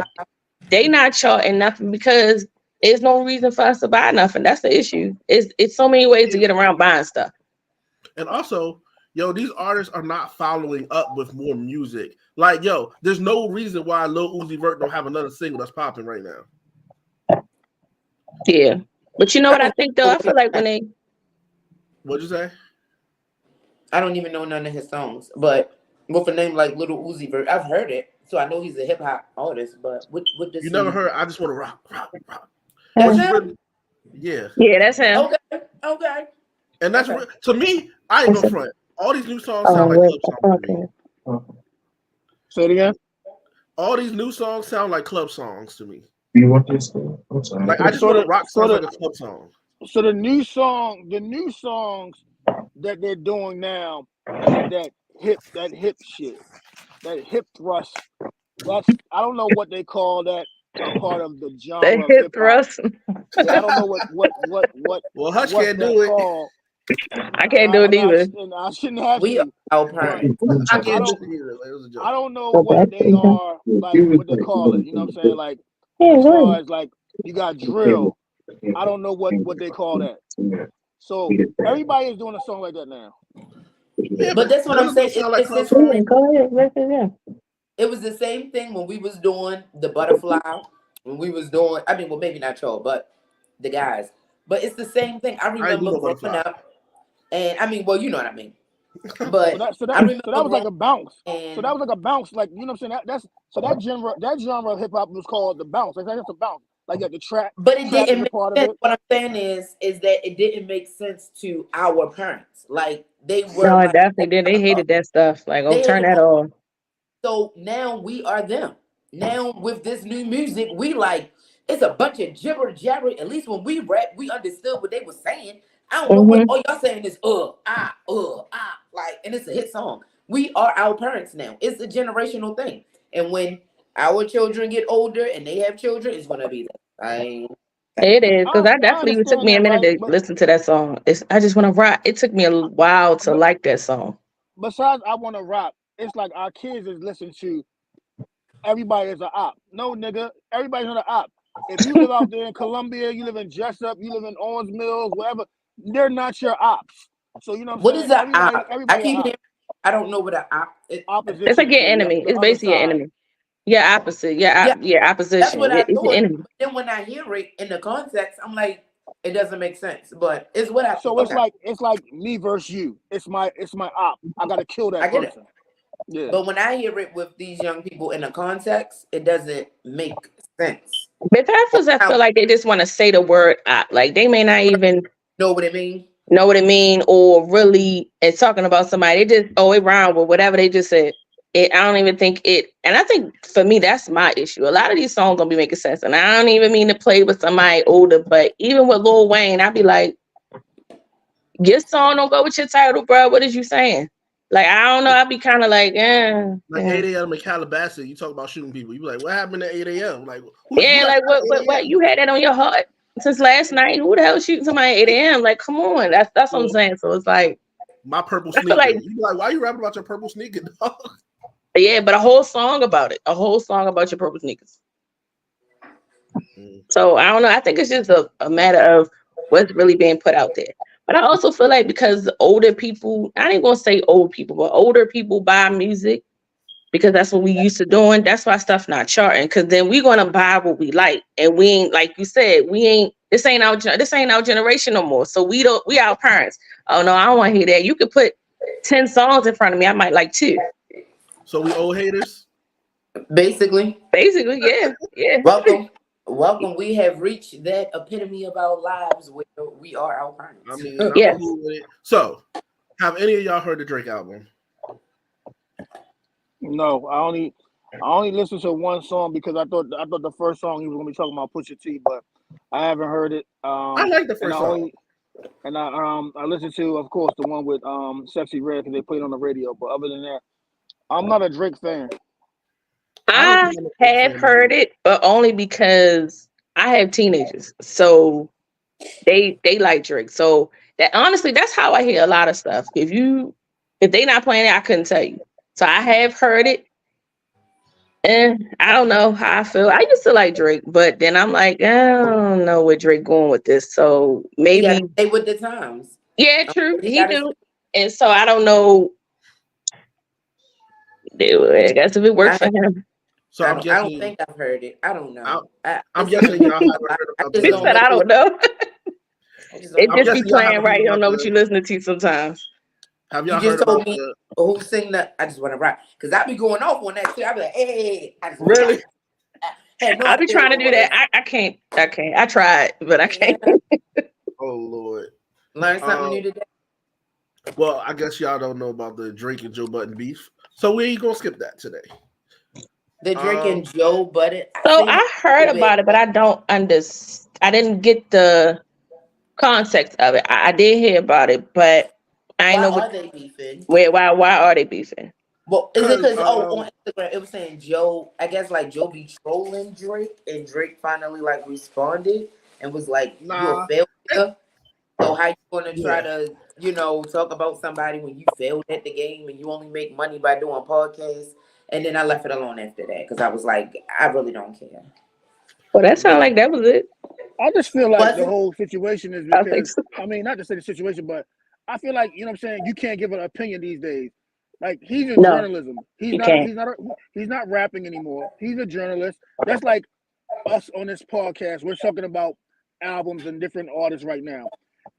Speaker 5: they not charting nothing because there's no reason for us to buy nothing. That's the issue. It's so many ways to get around buying stuff.
Speaker 4: And also, yo, these artists are not following up with more music. Like, yo, there's no reason why Lil Uzi Vert don't have another single that's popping right now.
Speaker 5: Yeah. But you know what I think though? I feel like when they.
Speaker 4: What'd you say?
Speaker 3: I don't even know none of his songs, but with a name like Little Uzi Vert, I've heard it, so I know he's a hip hop artist. But what does
Speaker 4: You never heard I Just Want to Rock.
Speaker 3: That's him?
Speaker 4: Yeah.
Speaker 5: Yeah, that's him.
Speaker 3: Okay.
Speaker 4: And that's
Speaker 3: Okay.
Speaker 4: to me, I ain't gonna front. All these new songs sound like club songs to me.
Speaker 1: Say it again.
Speaker 4: All these new songs sound like club songs to me.
Speaker 7: You want this? I'm sorry.
Speaker 4: Like I Just Want to Rock sounds like a club song.
Speaker 1: So the new songs that they're doing now, that hip shit, that hip thrust. That's I don't know what they call that. A part of the genre.
Speaker 5: The
Speaker 1: of
Speaker 5: hip
Speaker 1: hip-hop.
Speaker 5: thrust.
Speaker 1: Yeah, I don't know what.
Speaker 4: Well, Hush
Speaker 1: what
Speaker 4: can't
Speaker 1: that's
Speaker 4: do it.
Speaker 1: called.
Speaker 5: I can't do it either.
Speaker 1: I shouldn't have
Speaker 3: We
Speaker 1: to.
Speaker 3: are parents.
Speaker 4: I
Speaker 1: I
Speaker 4: can't
Speaker 1: don't-
Speaker 4: do it either. It was a joke.
Speaker 1: I don't know what they are, like what they call it. You know what I'm saying? Like as far as like you got drill. I don't know what they call that. So everybody is doing a song like that now.
Speaker 4: Yeah,
Speaker 3: But that's what I'm saying.
Speaker 4: sound like
Speaker 3: It's
Speaker 4: club
Speaker 3: the
Speaker 4: songs.
Speaker 3: same-
Speaker 5: Go ahead, listen, yeah.
Speaker 3: It was the same thing when we was doing the Butterfly. When we was doing, I mean, well, maybe not y'all, but the guys. But it's the same thing. I
Speaker 4: do
Speaker 3: remember
Speaker 4: know
Speaker 3: growing
Speaker 4: Butterfly.
Speaker 3: up, and I mean, well, you know what I mean.
Speaker 1: So
Speaker 3: But
Speaker 1: that
Speaker 3: I remember
Speaker 1: was like a bounce.
Speaker 3: and
Speaker 1: So that was like a bounce, like you know what I'm saying. That genre of hip hop was called the bounce. Like that's a bounce. Like the trap.
Speaker 3: but it
Speaker 1: trap is
Speaker 3: didn't
Speaker 1: a
Speaker 3: make
Speaker 1: part of
Speaker 3: sense.
Speaker 1: it.
Speaker 3: What I'm saying is that it didn't make sense to our parents. Like they were.
Speaker 5: No, I
Speaker 3: like,
Speaker 5: definitely did. They hated that stuff. Like, oh,
Speaker 3: They
Speaker 5: turn
Speaker 3: hated
Speaker 5: that off.
Speaker 3: So now we are them. Now with this new music, we like it's a bunch of gibber jabber. At least when we rap, we understood what they were saying. I don't know what all y'all saying is like, and it's a hit song. We are our parents now. It's a generational thing. And when our children get older and they have children, it's gonna be that.
Speaker 5: It is because
Speaker 1: I
Speaker 5: that definitely
Speaker 1: understand
Speaker 5: took me a
Speaker 1: that,
Speaker 5: minute
Speaker 1: right?
Speaker 5: to
Speaker 1: But
Speaker 5: listen to that song. I just want to rock. It took me a while to like that song.
Speaker 1: besides, I want to rap. It's like our kids is listening to everybody is an op. No, nigga, everybody's not an op. If you live out there in Columbia, you live in Jessup, you live in Owens Mills, wherever, they're not your ops. So you know
Speaker 3: What is
Speaker 1: saying?
Speaker 3: a op? I
Speaker 1: Everybody
Speaker 3: keep
Speaker 1: an op.
Speaker 3: hearing I don't know what
Speaker 1: Opposition.
Speaker 5: It's like your
Speaker 1: is
Speaker 5: enemy.
Speaker 1: the
Speaker 5: It's
Speaker 1: other
Speaker 5: basically your
Speaker 1: side.
Speaker 5: enemy. Yeah, opposite. Yeah,
Speaker 3: Yeah,
Speaker 5: opposition.
Speaker 3: that's what I
Speaker 5: It's your
Speaker 3: thought.
Speaker 5: enemy.
Speaker 3: But then when I hear it in the context, I'm like, it doesn't make sense. But it's what I
Speaker 1: So
Speaker 3: thought.
Speaker 1: it's like me versus you. It's my op. I gotta kill that
Speaker 3: I get it.
Speaker 1: person. Yeah.
Speaker 3: But when I hear it with these young people in the context, it doesn't make sense.
Speaker 5: But that's I feel like they just want to say the word op. Like they may not even
Speaker 3: Know what I mean?
Speaker 5: know what it mean or really it's talking about somebody. They just it rhyme with whatever they just said. I don't even think it, and I think for me that's my issue. A lot of these songs don't be making sense, and I don't even mean to play with somebody older, but even with Lil Wayne, I'd be like, your song don't go with your title, bro. What is you saying? Like I don't know. I'd be kind of like,
Speaker 4: Like 8 a.m. in Calabasas, you talk about shooting people. You be like, what happened at 8 a.m.? Like,
Speaker 5: like what? You had that on your heart since last night. Who the hell shooting somebody at 8 a.m.? Like, come on. That's what I'm saying. So it's like
Speaker 4: my purple
Speaker 5: I feel
Speaker 4: sneaker.
Speaker 5: like-
Speaker 4: You be like, why you rapping about your purple sneaker, dog?
Speaker 5: yeah, but a whole song about it. A whole song about your purple sneakers. So I don't know. I think it's just a matter of what's really being put out there. But I also feel like because older people, I ain't gonna say old people, but older people buy music because that's what we used to doing. That's why stuff not charting. Because then we gonna buy what we like, and we ain't like you said. This ain't our generation no more. So we our parents. Oh no, I don't want to hear that. You could put 10 songs in front of me. I might like 2.
Speaker 4: So we old haters.
Speaker 3: Basically,
Speaker 5: yeah.
Speaker 3: Welcome. We have reached that epitome of our lives where we are our parents.
Speaker 4: I mean,
Speaker 5: Yeah.
Speaker 4: I'm cool with it. So, have any of y'all heard the Drake album?
Speaker 1: No, I only listened to one song because I thought the first song he was gonna be talking about Pusha T, but I haven't heard it.
Speaker 4: I like the first song.
Speaker 1: I listened to, of course, the one with Sexy Red because they played it on the radio. But other than that, I'm not a Drake fan.
Speaker 5: I have heard it, but only because I have teenagers, so they like Drake. So that honestly, that's how I hear a lot of stuff. If they not playing it, I couldn't tell you. So I have heard it, and I don't know how I feel. I used to like Drake, but then I'm like, I don't know where Drake going with this. So maybe
Speaker 3: stay with the times.
Speaker 5: Yeah, true. He do, and so I don't know. I guess if it works for him.
Speaker 4: So
Speaker 3: I don't think I've heard it. I don't know.
Speaker 4: I'm guessing y'all haven't heard about
Speaker 5: He said, I don't know. It
Speaker 4: I'm
Speaker 5: just
Speaker 4: guessing
Speaker 5: be
Speaker 4: y'all
Speaker 5: playing
Speaker 4: haven't
Speaker 5: right.
Speaker 4: heard
Speaker 5: You don't know
Speaker 4: about
Speaker 5: what you're listening to sometimes.
Speaker 4: Have y'all
Speaker 3: You
Speaker 4: heard
Speaker 3: just told
Speaker 4: about
Speaker 3: me
Speaker 4: the
Speaker 3: who sing that? I just want to rap because I be going off on that too. I be like, hey, I just
Speaker 4: really?
Speaker 5: I be trying to do that. I can't. I tried, but I can't.
Speaker 4: Oh Lord.
Speaker 3: Learn something new today.
Speaker 4: Well, I guess y'all don't know about the Drake and Joe Budden beef, so we ain't gonna skip that today.
Speaker 3: The Drake and Joe Budden.
Speaker 5: So I heard about it, but I don't understand. I didn't get the context of it. I did hear about it, but I know
Speaker 3: why are they beefing?
Speaker 5: Why are they beefing?
Speaker 3: Well, is it because on Instagram it was saying Joe? I guess like Joe be trolling Drake, and Drake finally like responded and was like, "You a failure." So how you gonna try to talk about somebody when you failed at the game and you only make money by doing podcasts? And then I left it alone after that because I was like, I really don't care.
Speaker 5: Well, that sounded like that was it.
Speaker 1: I just feel like the whole situation is because not to say the situation, but I feel like you you can't give an opinion these days. Like he's in journalism. He's not rapping anymore. He's a journalist. That's like us on this podcast. We're talking about albums and different artists right now.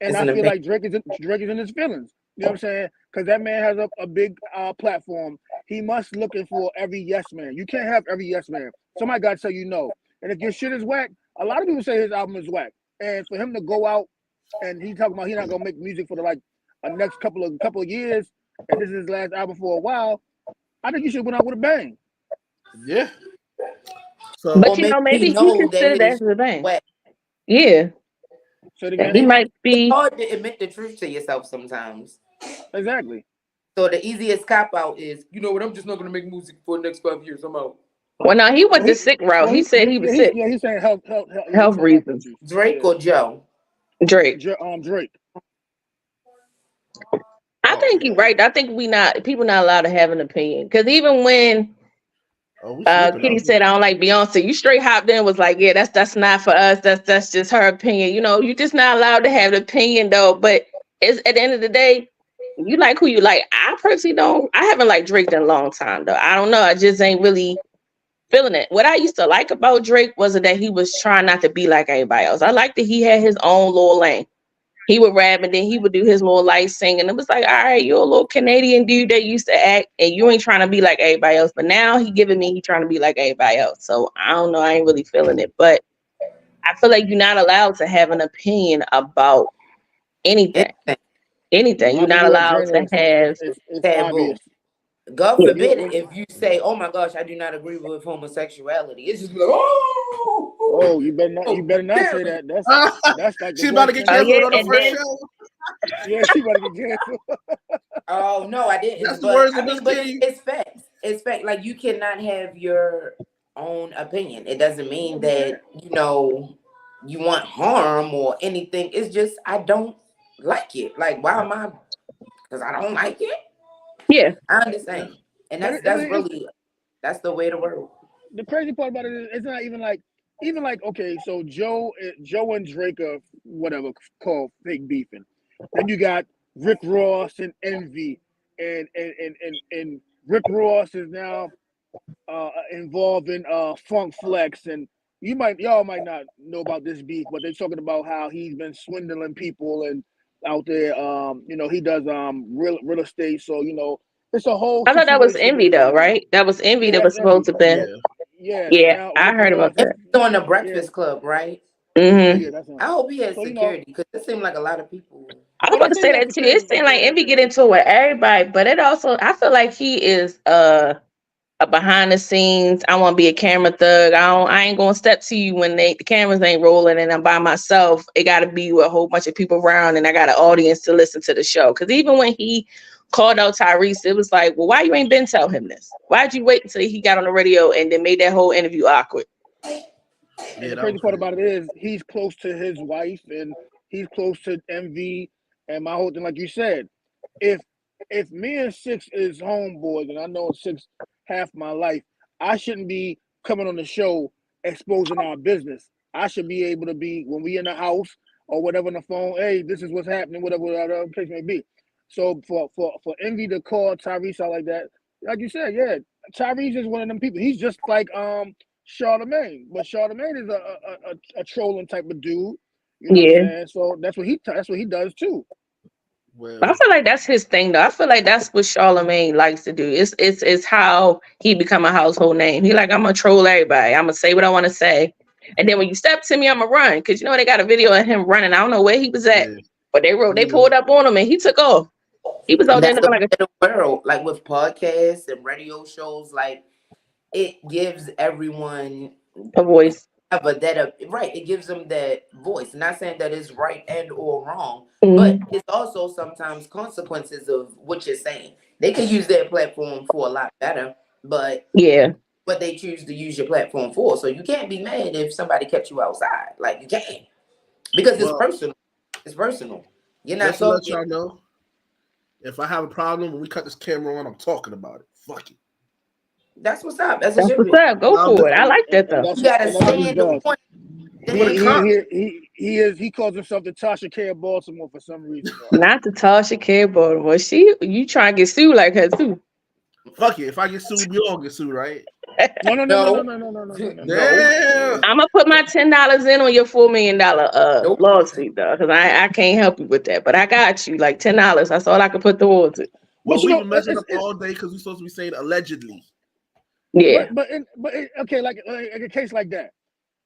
Speaker 1: And I feel like Drake is in his feelings. You know what I'm saying? Because that man has a big platform. He must looking for every yes man. You can't have every yes man. Somebody got to tell you no. And if your shit is whack, a lot of people say his album is whack. And for him to go out and he talking about he not gonna make music for a next couple of years, and this is his last album for a while, I think you should went out with a bang.
Speaker 4: Yeah. So,
Speaker 5: but maybe he considered that as a bang.
Speaker 3: Whack.
Speaker 5: Yeah.
Speaker 1: So
Speaker 5: he might be.
Speaker 3: It's hard to admit the truth to yourself sometimes.
Speaker 1: Exactly.
Speaker 3: So the easiest cop out is, you know what? I'm just not gonna make music for the next 5 years. I'm out.
Speaker 5: Well, no, he went the sick route. He said he was sick.
Speaker 1: Yeah, he's saying health
Speaker 5: reasons.
Speaker 3: Drake or Joe?
Speaker 5: Drake.
Speaker 1: Drake.
Speaker 5: I think you're right. I think people not allowed to have an opinion because even when Kitty said I don't like Beyonce, you straight hopped in and was like, yeah, that's not for us. That's just her opinion. You're just not allowed to have an opinion though. But it's at the end of the day, You like who you like. I personally don't. I haven't liked Drake in a long time though. I don't know. I just ain't really feeling it. What I used to like about Drake was that he was trying not to be like everybody else. I liked that he had his own little lane. He would rap and then he would do his little light singing. It was like, all right, you're a little Canadian dude that used to act and you ain't trying to be like everybody else. But now he giving me he trying to be like everybody else. So I don't know. I ain't really feeling it. But I feel like you're not allowed to have an opinion about anything. Anything. You're not allowed to have
Speaker 1: It's
Speaker 3: taboo.
Speaker 1: obvious.
Speaker 3: God
Speaker 5: Yeah.
Speaker 3: forbid if you say, "Oh my gosh, I do not agree with homosexuality." It's just like, oh,
Speaker 1: Oh, you better not say that. That's like the
Speaker 4: She's about to
Speaker 1: worst
Speaker 4: get
Speaker 1: thing.
Speaker 4: canceled
Speaker 5: yeah,
Speaker 4: on the
Speaker 5: and
Speaker 4: first
Speaker 5: then-
Speaker 4: show.
Speaker 1: Yeah, she about to get canceled.
Speaker 3: oh no, I didn't.
Speaker 4: That's the
Speaker 3: But,
Speaker 4: words
Speaker 3: I
Speaker 4: of
Speaker 3: mean,
Speaker 4: Miss
Speaker 3: but
Speaker 4: Kitty.
Speaker 3: it's facts. It's fact. Like you cannot have your own opinion. It doesn't mean that you want harm or anything. It's just I don't like it. Like why am I? Because I don't like it.
Speaker 5: Yeah.
Speaker 3: I understand, and that's that's the way to work.
Speaker 1: The crazy part about it is it's not even like okay, so Joe and Drake are whatever called fake beefing. Then you got Rick Ross and Envy, and Rick Ross is now involved in Funk Flex, and y'all might not know about this beef, but they're talking about how he's been swindling people and out there. He does real estate, so it's a whole.
Speaker 5: I thought that was
Speaker 1: situation.
Speaker 5: Envy though, right? That was Envy that was
Speaker 1: that's
Speaker 5: supposed to
Speaker 1: Envy.
Speaker 5: be.
Speaker 1: Yeah,
Speaker 5: Yeah,
Speaker 1: now
Speaker 5: I
Speaker 1: Rick
Speaker 5: heard
Speaker 1: Ross-
Speaker 5: about that.
Speaker 3: It's on the Breakfast Club, right?
Speaker 5: Mm-hmm.
Speaker 1: Yeah, that's him.
Speaker 3: I hope he has
Speaker 1: So,
Speaker 3: security because it seemed like a lot of people.
Speaker 5: I was about to say that too. It seemed like Envy get into it with everybody, but it also I feel like he is a behind the scenes. I want to be a camera thug. I ain't gonna step to you when the cameras ain't rolling and I'm by myself. It got to be with a whole bunch of people around and I got an audience to listen to the show. Because even when he called out Tyrese, it was like, well, why you ain't been tell him this? Why'd you wait until he got on the radio and then made that whole interview awkward?
Speaker 1: And the crazy part about it is he's close to his wife and he's close to Envy. And my whole thing, like you said, if me and Six is homeboys, and I know Six half my life, I shouldn't be coming on the show exposing our business. I should be able to be when we in the house or whatever on the phone. Hey, this is what's happening, whatever the case may be. So for Envy to call Tyrese out like that, like you said, yeah, Tyrese is one of them people. He's just like Charlemagne, but Charlemagne is a trolling type of dude. You know what I'm saying? So that's what he does too.
Speaker 5: Well, I feel like that's his thing though. I feel like that's what Charlemagne likes to do. It's how he become a household name. He like, I'm gonna troll everybody. I'm gonna say what I want to say. And then when you step to me, I'm gonna run. Cause they got a video of him running. I don't know where he was at, but they pulled up on him and he took off. He was out there looking like
Speaker 3: a world, like with podcasts and radio shows, like it gives everyone
Speaker 5: a voice.
Speaker 3: But it gives them that voice. Not saying that it's right and or wrong, but it's also sometimes consequences of what you're saying. They can use their platform for a lot better, but what they choose to use your platform for. So you can't be mad if somebody kept you outside. Like you can't, because it's personal. It's personal. You're not
Speaker 4: just to let y'all know. If I have a problem when we cut this camera on, I'm talking about it. Fuck it.
Speaker 3: That's what's up.
Speaker 5: That's what's up. Go for it. I like that though.
Speaker 3: You gotta stand the point.
Speaker 1: He calls himself the Tasha K of Baltimore for some reason.
Speaker 5: Not the Tasha K of Baltimore. You try to get sued like her too.
Speaker 4: Fuck it. If I get sued, we all get sued, right?
Speaker 1: No.
Speaker 4: Damn.
Speaker 5: I'm gonna put my $10 in on your $4 million lawsuit though, because I can't help you with that. But I got you like $10. That's all I can put towards it.
Speaker 4: Well, we've been messing up all day because we're supposed to be saying allegedly.
Speaker 5: Yeah.
Speaker 1: But okay, like a case like that.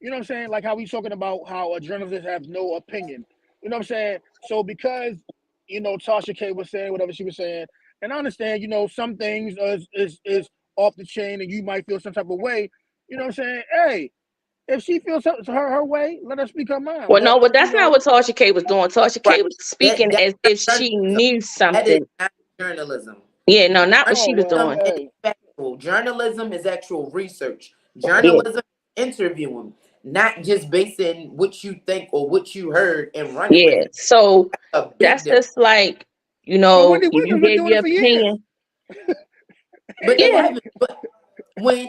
Speaker 1: You know what I'm saying? Like how we talking about how a journalist has no opinion. You know what I'm saying? So because Tasha K was saying whatever she was saying, and I understand, some things is off the chain and you might feel some type of way. You know what I'm saying? Hey, if she feels her way, let her speak her mind.
Speaker 5: Well, no, but that's not what Tasha K was doing. Tasha K was speaking as if she knew something.
Speaker 3: That is not journalism.
Speaker 5: Yeah, no, not what she was doing.
Speaker 3: Journalism is actual research. Journalism interviewing, not just basing what you think or what you heard and running.
Speaker 5: Yeah, so that's just like you gave your opinion.
Speaker 3: But they haven't. But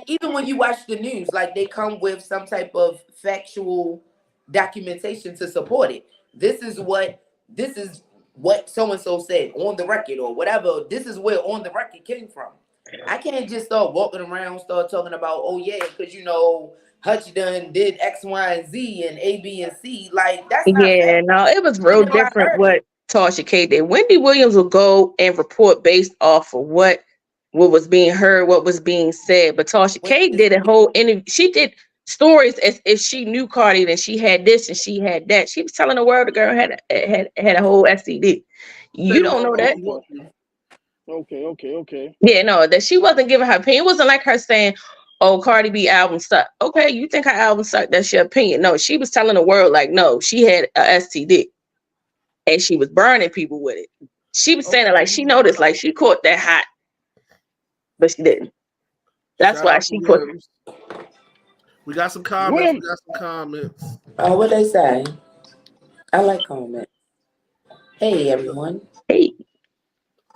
Speaker 3: even when you watch the news, like they come with some type of factual documentation to support it. This is what so and so said on the record or whatever. This is where on the record came from. I can't just start walking around, start talking about, oh yeah, because you know Hutch done did X, Y, and Z and A, B, and C. Like that's not
Speaker 5: Yeah,
Speaker 3: fact.
Speaker 5: no, it was
Speaker 3: You
Speaker 5: real
Speaker 3: know, I
Speaker 5: different
Speaker 3: heard
Speaker 5: what
Speaker 3: it.
Speaker 5: Tasha K did. Wendy Williams will go and report based off of what was being heard, what was being said. But Tasha
Speaker 3: When
Speaker 5: K
Speaker 3: it's-
Speaker 5: did a whole interview. She did stories as if she knew Cardi and she had this and she had that. She was telling the world the girl had a whole STD. You don't know that.
Speaker 1: Okay.
Speaker 5: Yeah, no, that she wasn't giving her opinion. It wasn't like her saying, "Oh, Cardi B album sucked." Okay, you think her album sucked? That's your opinion. No, she was telling the world like, no, she had a STD, and she was burning people with it. She was saying it like she noticed, like she caught that hot, but she didn't. That's
Speaker 4: Shout
Speaker 5: why
Speaker 4: out
Speaker 5: she
Speaker 4: to
Speaker 5: put.
Speaker 4: Williams. We got some comments.
Speaker 3: Oh, what they say? I like comments. Hey everyone.
Speaker 5: Hey,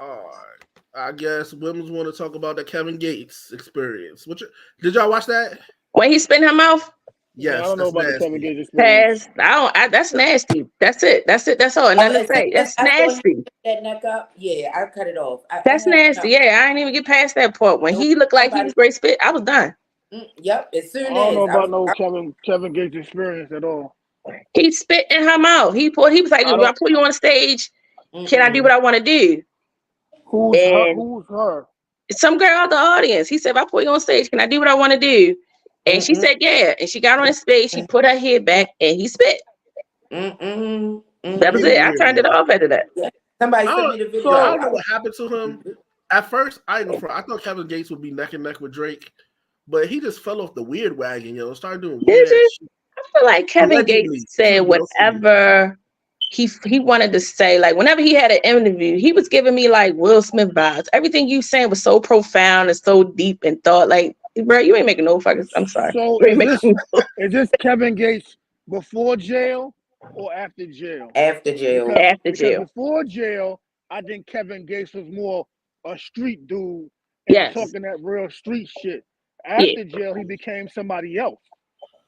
Speaker 4: All right. I guess women want to talk about the Kevin Gates experience. Did y'all watch that?
Speaker 5: when he spit in her mouth,
Speaker 4: Yes.
Speaker 1: I don't know
Speaker 4: that's
Speaker 1: about the
Speaker 4: nasty.
Speaker 1: Kevin Gates experience.
Speaker 5: pass. That's nasty. That's it. That's all. Nothing to say. That's nasty.
Speaker 3: That neck up. Yeah, I cut it off.
Speaker 5: That's nasty. Yeah, I didn't even get past that part. When he looked like he was great spit, I was done.
Speaker 3: Yep. As soon as
Speaker 1: I don't know about no Kevin Gates experience at all.
Speaker 5: He spit in her mouth. He was like, if I put you on stage, can I do what I want to do?
Speaker 1: Who's her?
Speaker 5: Some girl out the audience. He said, if I put you on stage, can I do what I want to do? And she said, yeah. And she got on the stage, she put her head back, and he spit. That was it. I turned it off after that.
Speaker 3: Somebody sent me the video.
Speaker 4: I don't know what happened to him. At first, I thought Kevin Gates would be neck and neck with Drake, but he just fell off the weird wagon, started doing weird shit.
Speaker 5: I feel like Kevin Gates said whatever he wanted to say. Like whenever he had an interview, he was giving me like Will Smith vibes. Everything you saying was so profound and so deep and thought. Like, bro, you ain't making no fucking. I'm sorry.
Speaker 1: So is this Kevin Gates before jail or after jail?
Speaker 3: After jail.
Speaker 1: Because before jail, I think Kevin Gates was more a street dude and talking that real street shit. After jail, he became somebody else.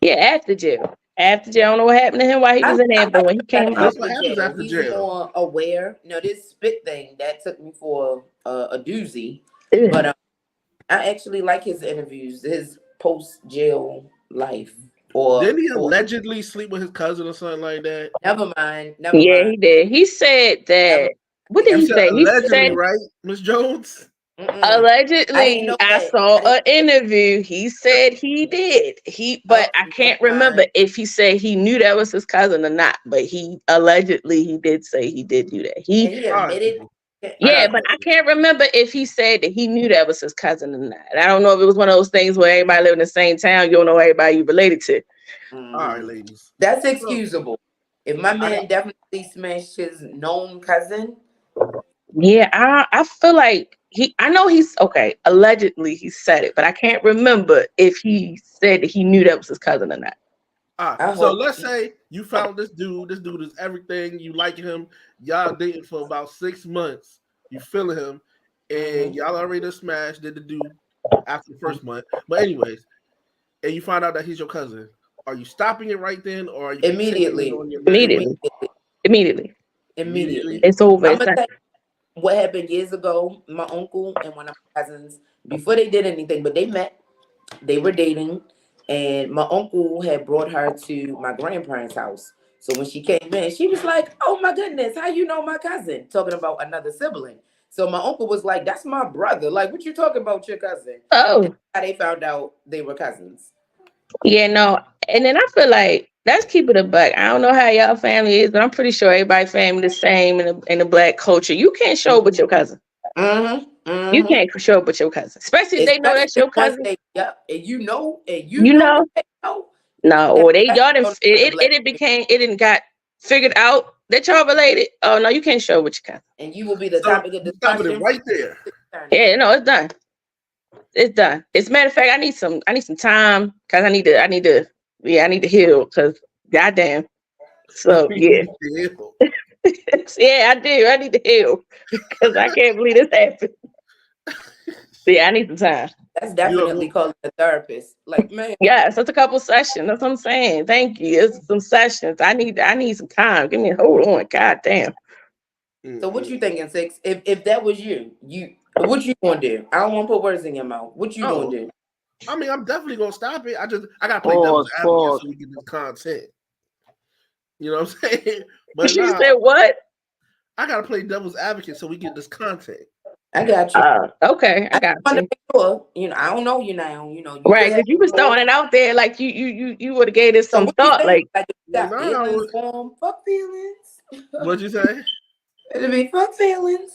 Speaker 5: Yeah, after jail. After jail, I don't know what happened to him while he was in there, but when he came out,
Speaker 4: what happens after
Speaker 3: he's
Speaker 4: jail.
Speaker 3: more aware. No, this spit thing that took me for a doozy,
Speaker 5: Ew.
Speaker 3: but I actually like his interviews, his post jail life. Or
Speaker 4: didn't he allegedly sleep with his cousin or something like that?
Speaker 3: Never mind.
Speaker 5: Yeah, he did. He said that. What did he say? He said,
Speaker 4: right, Miss Jones?
Speaker 5: Allegedly, I saw an interview. He said he did. But I can't remember if he said he knew that was his cousin or not. But he did say he did do that.
Speaker 3: He admitted.
Speaker 5: Yeah, but I can't remember if he said that he knew that was his cousin or not. I don't know if it was one of those things where everybody live in the same town. You don't know everybody you related to.
Speaker 4: All right, ladies.
Speaker 3: That's excusable. If my man definitely smashed his known cousin.
Speaker 5: Yeah, I feel like I know he's okay. Allegedly, he said it, but I can't remember if he said that he knew that was his cousin or not.
Speaker 4: All right, so let's say you found this dude. This dude is everything. You like him. Y'all dating for about 6 months. You feeling him, and y'all already smashed. Did the dude after the first month? But anyways, and you find out that he's your cousin. Are you stopping it right then, or are you
Speaker 5: Immediately?
Speaker 3: Immediately.
Speaker 5: It's over.
Speaker 3: I'm gonna tell you what happened years ago. My uncle and one of my cousins, before they did anything, but they met, they were dating, and my uncle had brought her to my grandparents' house. So when she came in, she was like, "Oh my goodness, how you know my cousin?" Talking about another sibling. So my uncle was like, "That's my brother. Like, what you talking about, your cousin?"
Speaker 5: Oh.
Speaker 3: And how they found out they were cousins.
Speaker 5: Yeah, no. And then I feel like let's keep it a buck. I don't know how y'all family is, but I'm pretty sure everybody's family the same in the black culture. You can't show up with your cousin. You can't show up with your cousin, especially if they know that's your cousin.
Speaker 3: And you know, know.
Speaker 5: No, or y'all didn't. It didn't got figured out that y'all related. Oh no, you can't show up with your cousin.
Speaker 3: And you will be the topic of discussion
Speaker 4: right there.
Speaker 5: Yeah, no, it's done. It's done. As a matter of fact, I need some time because I need to heal because goddamn. So yeah. Yeah, I do. I need to heal because I can't believe this happened. Yeah, I need some time.
Speaker 3: That's definitely called a therapist. Like, man.
Speaker 5: Yes, that's a couple sessions. That's what I'm saying. Thank you. It's some sessions. I need some time. Hold on. God damn.
Speaker 3: So what you thinking, Six? If that was you what you gonna do? I don't want to put words in your mouth. What you gonna do?
Speaker 4: I mean, I'm definitely gonna stop it. I gotta play devil's advocate so we get this content. You know what I'm saying? But
Speaker 5: she said what?
Speaker 4: I gotta play devil's advocate so we get this content.
Speaker 3: I got you.
Speaker 5: Okay, I got you.
Speaker 3: Sure. You know, I don't know you now. You know,
Speaker 5: Right, because you was throwing it out there like you would have gave it some thought. Like
Speaker 3: got feelings, fuck feelings.
Speaker 4: What'd you say?
Speaker 3: It'll be fuck feelings.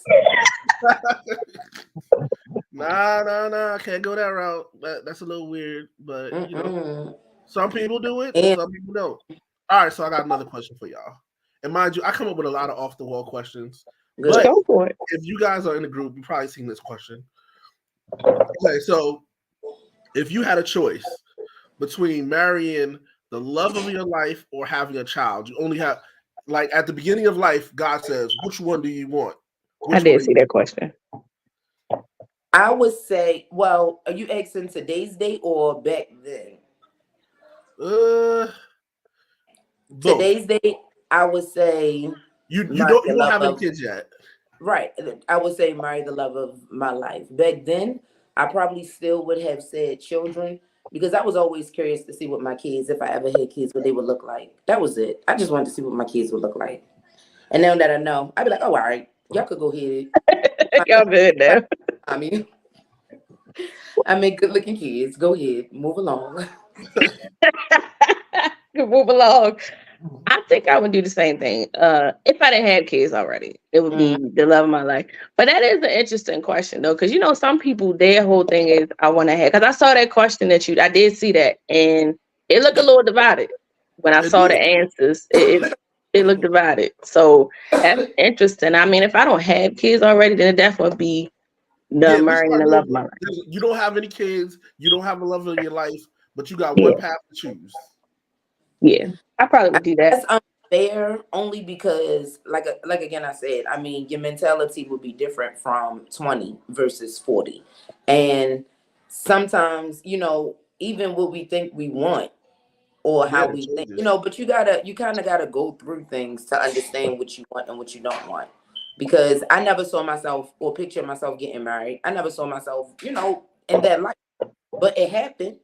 Speaker 4: Nah. I can't go that route. That's a little weird, but you know, some people do it, and some people don't. All right, so I got another question for y'all. And mind you, I come up with a lot of off the wall questions. But
Speaker 5: go for it.
Speaker 4: If you guys are in the group, you've probably seen this question. Okay, so if you had a choice between marrying the love of your life or having a child, you only have, like, at the beginning of life, God says, which one do you want?
Speaker 5: I did see that question.
Speaker 3: I would say, well, are you asking today's date or back then? Today's date, I would say
Speaker 4: you don't have any kids yet.
Speaker 3: Right. I would say marry the love of my life. Back then, I probably still would have said children because I was always curious to see what my kids, if I ever had kids, what they would look like. That was it. I just wanted to see what my kids would look like. And now that I know, I'd be like, oh, all right, y'all could go ahead.
Speaker 5: Y'all good now.
Speaker 3: I mean good looking kids. Go ahead. Move along.
Speaker 5: Move along. I think I would do the same thing. If I didn't have kids already, it would be the love of my life. But that is an interesting question, though, because you know some people, their whole thing is I want to have. Because I saw that question I did see that, and it looked a little divided when I saw the answers. It looked divided. So that's interesting. I mean, if I don't have kids already, then it definitely would be marrying the love of my life.
Speaker 4: You don't have any kids. You don't have the love of your life, but you got one path to choose.
Speaker 5: Yeah. I probably would do that.
Speaker 3: That's unfair only because, like again, I said, I mean, your mentality would be different from 20 versus 40. And sometimes, you know, even what we think we want or how we think, you know, but you kind of gotta go through things to understand what you want and what you don't want. Because I never saw myself or picture myself getting married. I never saw myself, you know, in that life, but it happened.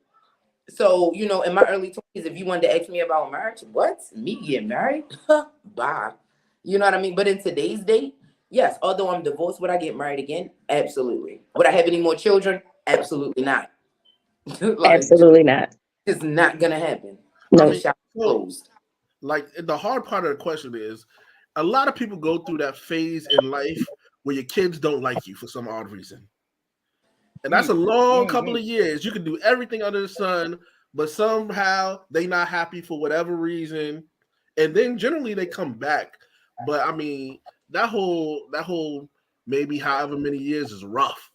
Speaker 3: So, you know, in my early 20s, if you wanted to ask me about marriage, what? Me getting married? Bye. You know what I mean? But in today's day, yes, although I'm divorced, would I get married again? Absolutely. Would I have any more children? Absolutely not.
Speaker 5: Absolutely not.
Speaker 3: It's not going to happen.
Speaker 5: No.
Speaker 3: Closed.
Speaker 4: Like, the hard part of the question is, a lot of people go through that phase in life where your kids don't like you for some odd reason. And that's a long couple of years. You can do everything under the sun, but somehow they not happy for whatever reason. And then generally they come back. But I mean, that whole maybe however many years is rough.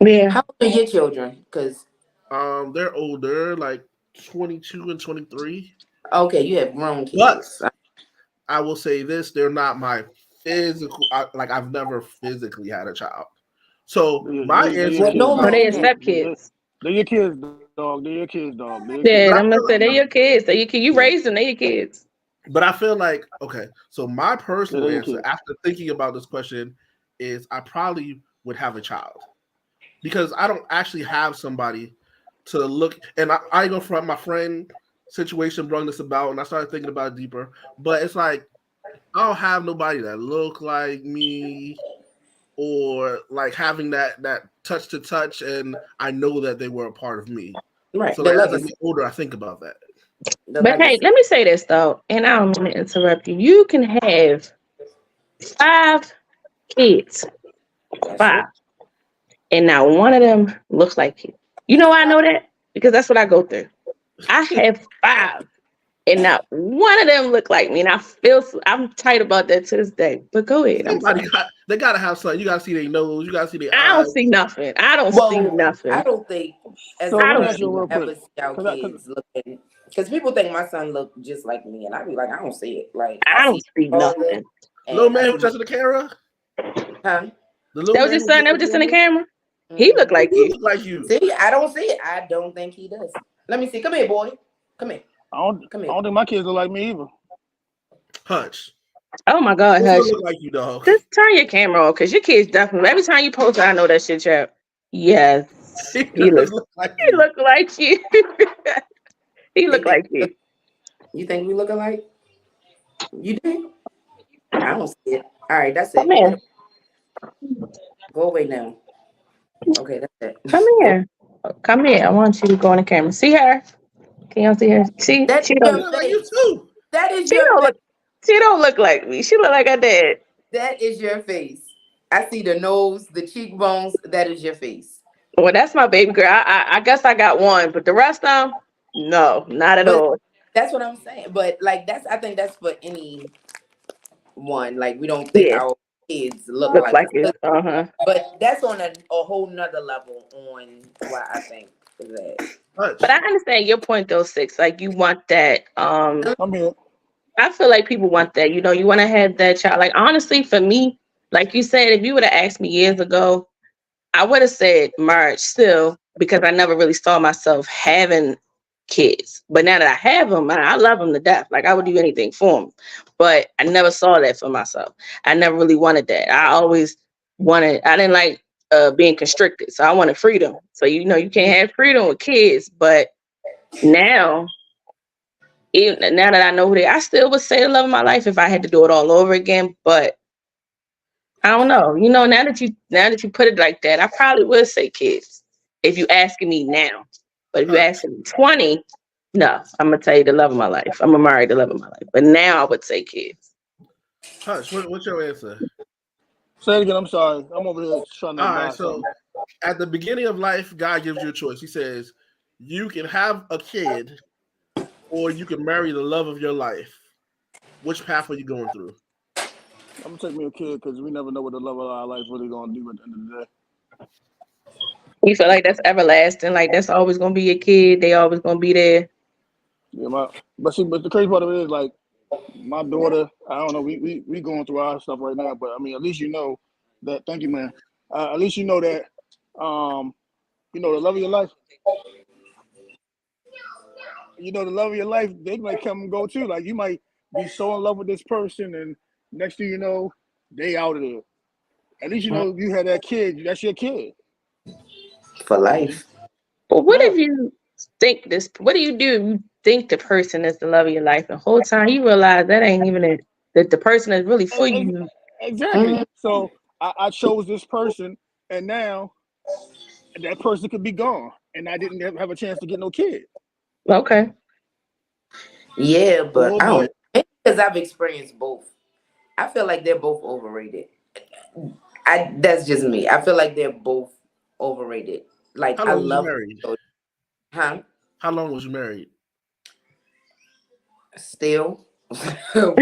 Speaker 5: Yeah.
Speaker 3: How old are your children? Because
Speaker 4: they're older, like 22 and 23.
Speaker 3: Okay, you have grown kids.
Speaker 4: But I will say this, they're not my physical, I've never physically had a child. So my answer is
Speaker 5: they accept kids.
Speaker 1: They're your kids, dog. They're your kids, dog.
Speaker 5: Yeah, I'm gonna say they're your kids. You raised them, they're your kids.
Speaker 4: But I feel like, okay, so my personal answer after thinking about this question is I probably would have a child. Because I don't actually have somebody to look, and I go from my friend situation brought this about, and I started thinking about it deeper. But it's like I don't have nobody that look like me, or like having that touch to touch, and I know that they were a part of me.
Speaker 3: Right.
Speaker 4: So like, as I get older, I think about that.
Speaker 5: But hey, let me say this though, and I don't want to interrupt you. You can have 5 kids, 5, and not one of them looks like you. You know why I know that? Because that's what I go through. I have 5, and not one of them look like me, and I'm tight about that to this day. But go ahead.
Speaker 4: They gotta have something. You gotta see their nose. You gotta see their eyes.
Speaker 5: I don't see nothing. I don't see nothing.
Speaker 3: I don't think as I don't ever see our kids looking, because people think my son look just like me, and I be like, I don't see it. Like
Speaker 5: I don't see nothing.
Speaker 4: Little man who just in the camera.
Speaker 3: Huh?
Speaker 5: That was your son. That was just in the camera. He looked like you.
Speaker 4: Look like you.
Speaker 3: See, I don't see it. I don't think he does. Let me see. Come here, boy. Come here.
Speaker 1: I don't think my kids look like me either.
Speaker 4: Punch.
Speaker 5: Oh my God,
Speaker 4: Who
Speaker 5: hush.
Speaker 4: look like you, dog?
Speaker 5: Just turn your camera on, cause your kids definitely. Every time you post, I know that shit, chap. Yes,
Speaker 4: He
Speaker 5: he
Speaker 4: does
Speaker 5: looks.
Speaker 4: look like
Speaker 5: He
Speaker 4: you.
Speaker 5: look like you. He look like you.
Speaker 3: You think we look alike? You do? I don't see it. All right, that's
Speaker 5: Come
Speaker 3: it.
Speaker 5: here.
Speaker 3: Go away now. Okay, that's it.
Speaker 5: Come here. Come here. I want you to go on the camera. See her? Can y'all see her? See,
Speaker 3: That's
Speaker 5: she
Speaker 4: He
Speaker 5: don't.
Speaker 3: your
Speaker 4: look like you
Speaker 3: face.
Speaker 4: too.
Speaker 3: That is
Speaker 5: She
Speaker 3: your
Speaker 5: don't
Speaker 3: face.
Speaker 5: look. She don't look like me. She look like her dad.
Speaker 3: That is your face. I see the nose, the cheekbones. That is your face.
Speaker 5: Well, that's my baby girl. I guess I got one, but the rest of them, no, not at
Speaker 3: But
Speaker 5: all.
Speaker 3: that's what I'm saying. But like I think that's for any one. Like we don't think
Speaker 5: Yeah,
Speaker 3: our kids look
Speaker 5: look
Speaker 3: like
Speaker 5: like
Speaker 3: us.
Speaker 5: it. But
Speaker 3: But that's on a whole nother level on why I think that.
Speaker 4: Hush.
Speaker 5: I understand your point though, Six. Like you want that.
Speaker 1: I'm here.
Speaker 5: I feel like people want that. You know, you want to have that child. Like honestly, for me, like you said, if you would have asked me years ago, I would have said marriage still because I never really saw myself having kids. But now that I have them, I love them to death. Like I would do anything for them. But I never saw that for myself. I never really wanted that. I always wanted. I didn't like being constricted, so I wanted freedom. So you know, you can't have freedom with kids. But now, even now that I know who they, I still would say the love of my life if I had to do it all over again. But I don't know. You know, now that you put it like that, I probably would say kids if you asking me now. But if you
Speaker 4: Hush.
Speaker 5: asking me 20, no, I'm gonna tell you the love of my life. I'm gonna marry the love of my life. But now I would say kids.
Speaker 4: Hush. What's your answer?
Speaker 1: Say it again. I'm sorry. I'm over here trying to
Speaker 4: All
Speaker 1: buy
Speaker 4: right. So
Speaker 1: something.
Speaker 4: at the beginning of life, God gives you a choice. He says you can have a kid, or you can marry the love of your life. Which path are you going through?
Speaker 1: I'm gonna take me a kid because we never know what the love of our life really gonna do at the end of the day.
Speaker 5: You feel like that's everlasting, like that's always gonna be your kid, they always gonna be there.
Speaker 1: Yeah, but the crazy part of it is like my daughter. I don't know. We going through our stuff right now, but I mean, at least you know that. Thank you, man. At least you know that. You know the love of your life. You know the love of your life. They might come and go too. Like you might be so in love with this person, and next thing you know, they out of there. At least you know you had that kid. That's your kid.
Speaker 3: For life.
Speaker 5: But what
Speaker 1: Yeah,
Speaker 5: if you think this? What do? If you think the person is the love of your life, the whole time you realize that ain't even it. That the person is really for
Speaker 1: ex-
Speaker 5: you.
Speaker 1: exactly. So I chose this person, and now that person could be gone, and I didn't have a chance to get no kid.
Speaker 5: Okay.
Speaker 3: Yeah, but
Speaker 1: Or
Speaker 3: I don't
Speaker 1: but
Speaker 3: know. Maybe because I've experienced both. I feel like they're both overrated. That's just me. I feel like they're both overrated. Like
Speaker 4: How
Speaker 3: I
Speaker 4: long was you
Speaker 3: love
Speaker 4: married?
Speaker 3: huh?
Speaker 4: How long was you married?
Speaker 3: Still.
Speaker 4: Don't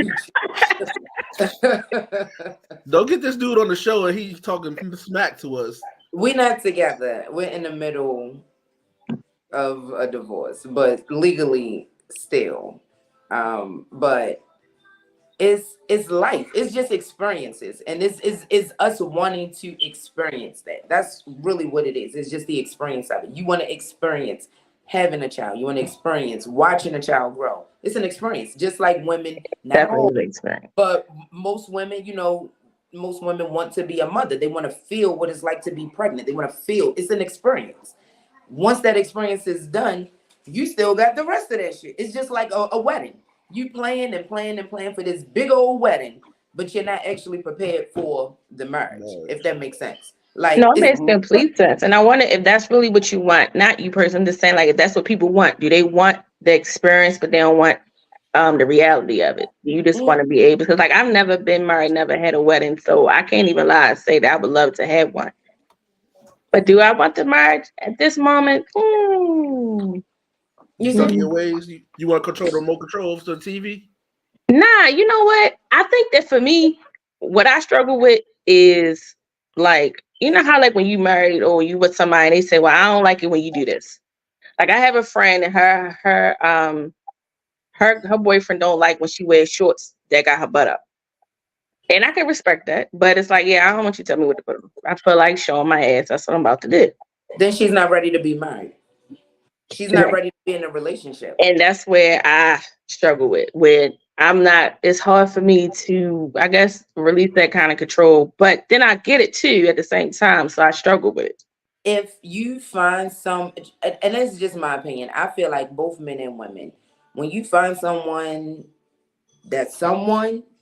Speaker 4: get this dude on the show and he's talking smack to us.
Speaker 3: We're not together. We're in the middle of a divorce, but legally still. But it's life. It's just experiences, and it's us wanting to experience that. That's really what it is. It's just the experience of it. You want to experience having a child. You want to experience watching a child grow. It's an experience, just like women. Not all,
Speaker 5: Definitely the experience.
Speaker 3: but most women, most women want to be a mother. They want to feel what it's like to be pregnant. They want to feel it's an experience. Once that experience is done, you still got the rest of that shit. It's just like a wedding. You plan and plan and plan for this big old wedding, but you're not actually prepared for the marriage, if that makes sense. Like
Speaker 5: No, it makes
Speaker 1: mhm.
Speaker 5: complete sense. And I wonder if that's really what you want. Not you person, I'm just saying like if that's what people want. Do they want the experience, but they don't want the reality of it? You just want to be able, because like I've never been married, never had a wedding, so I can't even lie and say that I would love to have one. But do I want the marriage at this moment?
Speaker 3: you
Speaker 4: Stuck in
Speaker 3: see,
Speaker 4: your ways. You want to control the remote controls to the TV?
Speaker 5: Nah, you know what? I think that for me, what I struggle with is like, you know how like when you married or you with somebody and they say, well, I don't like it when you do this. Like I have a friend and her boyfriend don't like when she wears shorts that got her butt up. And I can respect that, but it's like, yeah, I don't want you to tell me what to put on. I feel like showing my ass. That's what I'm about to do.
Speaker 3: then she's not ready to be married. She's not ready to be in a relationship.
Speaker 5: And that's where I struggle with. Where it's hard for me to, I guess, release that kind of control. But then I get it too at the same time. So I struggle with it.
Speaker 3: If you find and this is just my opinion, I feel like both men and women, when you find someone,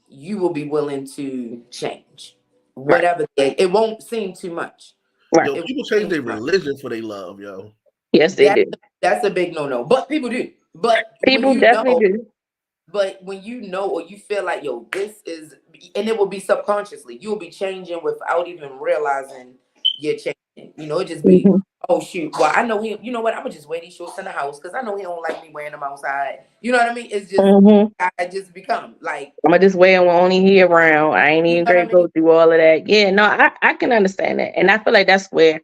Speaker 3: you will be willing to change.
Speaker 5: Right.
Speaker 3: Whatever it won't seem too much.
Speaker 5: Right.
Speaker 4: Yo, people change their religion for their love, yo.
Speaker 5: Yes, they do.
Speaker 3: That's a big no-no. But people do. But
Speaker 5: people definitely do.
Speaker 3: But when you know or you feel like, yo, this is, and it will be subconsciously, you'll be changing without even realizing you're changing. You know, it just be, oh shoot, well, I know him. You know what? I'm gonna just wear these shorts in the house because I know he don't like me wearing them outside. You know what I mean? It's just I just become like,
Speaker 5: I'm gonna just wear them only here around. I ain't even gonna go through all of that. Yeah, no, I can understand that, and I feel like that's where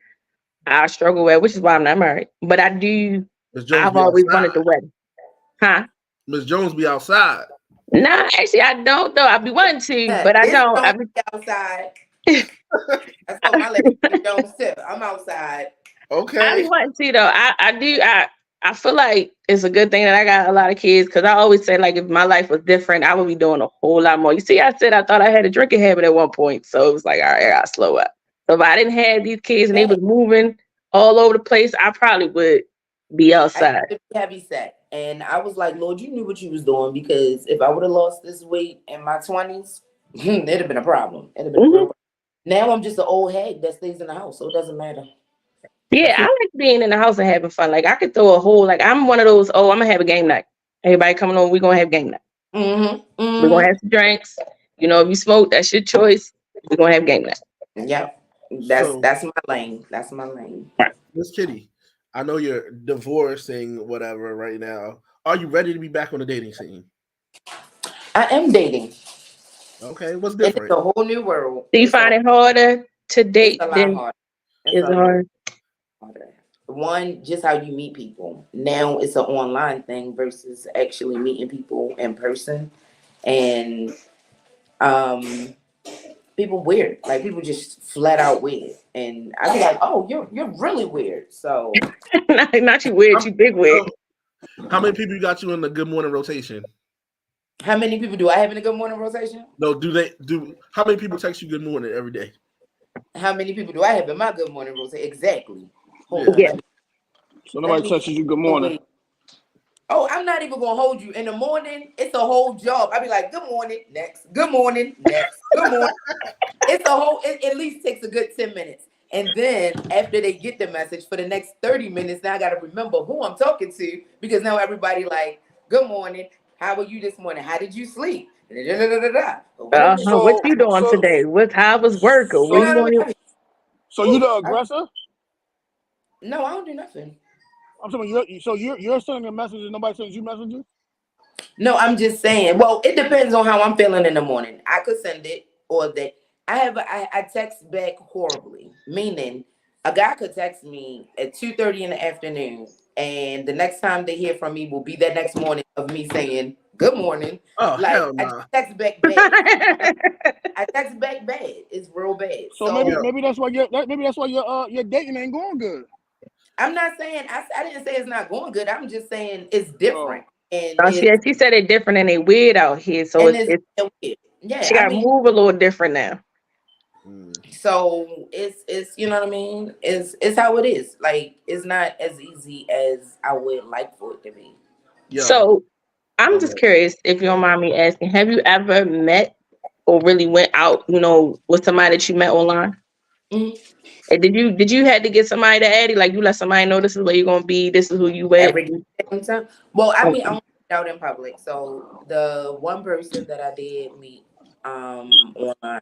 Speaker 5: I struggle with, which is why I'm not married. But I do. I've always wanted the wedding. Huh?
Speaker 4: Miss Jones be outside.
Speaker 5: No, actually, I don't though. I be wanting to, but I don't. I be
Speaker 3: outside. That's what my lady Jones too. I'm outside.
Speaker 4: Okay.
Speaker 5: I be wanting to though. I do. I feel like it's a good thing that I got a lot of kids because I always say like if my life was different, I would be doing a whole lot more. You see, I said I thought I had a drinking habit at one point, so it was like, all right, I gotta slow up. So if I didn't have these kids and they was moving all over the place, I probably would be outside.
Speaker 3: Heavy set. And I was like, Lord, you knew what you was doing because if I would have lost this weight in my 20s, it'd have been a problem. It'd have been a real problem. Now I'm just an old head that stays in the house, so it doesn't matter.
Speaker 5: Yeah, I like being in the house and having fun. Like I could throw a whole, like I'm one of those, I'm gonna have a game night. Everybody coming over, we're gonna have game night. We're gonna have some drinks. You know, if you smoke, that's your choice. We're gonna have game night.
Speaker 3: Yep. That's my lane. That's my lane.
Speaker 4: Miss Kitty, I know you're divorcing whatever right now. Are you ready to be back on the dating scene?
Speaker 3: I am dating.
Speaker 4: Okay, what's different?
Speaker 3: It's a whole new world.
Speaker 5: Do you find it harder to date than
Speaker 3: it's harder? One, just how you meet people. Now it's an online thing versus actually meeting people in person. And people weird. Like people just flat out weird. And I be like, oh, you're really weird. So
Speaker 5: not you weird, you big weird.
Speaker 4: How many people you got you in the good morning rotation?
Speaker 3: How many people do I have in the good morning rotation?
Speaker 4: No, how many people text you good morning every day?
Speaker 3: How many people do I have in my good morning rotation? Exactly.
Speaker 5: Yeah.
Speaker 1: So nobody texts you good morning.
Speaker 3: Oh, I'm not even gonna hold you. In the morning, it's a whole job. I be like, good morning, next, good morning, next, good morning. It's a whole, it at least takes a good 10 minutes. And then after they get the message for the next 30 minutes, now I gotta remember who I'm talking to because now everybody like, good morning. How were you this morning? How did you sleep?
Speaker 5: What you doing today? How was work?
Speaker 1: So you the aggressor?
Speaker 3: No, I don't do nothing.
Speaker 1: I'm saying you're sending a message and nobody sends you messages?
Speaker 3: No, I'm just saying. Well, it depends on how I'm feeling in the morning. I could send it or that I text back horribly. Meaning a guy could text me at 2:30 in the afternoon and the next time they hear from me will be that next morning of me saying good morning.
Speaker 4: Oh,
Speaker 3: like
Speaker 4: hell no.
Speaker 3: I text back bad. I text back bad. It's real bad.
Speaker 1: So maybe that's why your dating ain't going good.
Speaker 3: I'm not saying I didn't say it's not going good. I'm just saying it's different. And
Speaker 5: she said it's different and they weird out here. So it's
Speaker 3: weird. Yeah,
Speaker 5: she got to move a little different now.
Speaker 3: So it's you know what I mean? It's how it is. Like it's not as easy as I would like for it to be.
Speaker 4: Yeah.
Speaker 5: So I'm just curious if you don't mind me asking, have you ever met or really went out, with somebody that you met online?
Speaker 3: Mm-hmm.
Speaker 5: And did you have to get somebody to add you? Like you let somebody know this is where you're gonna be, this is who you with?
Speaker 3: Well, I mean, I'm out in public. So the one person that I did meet online,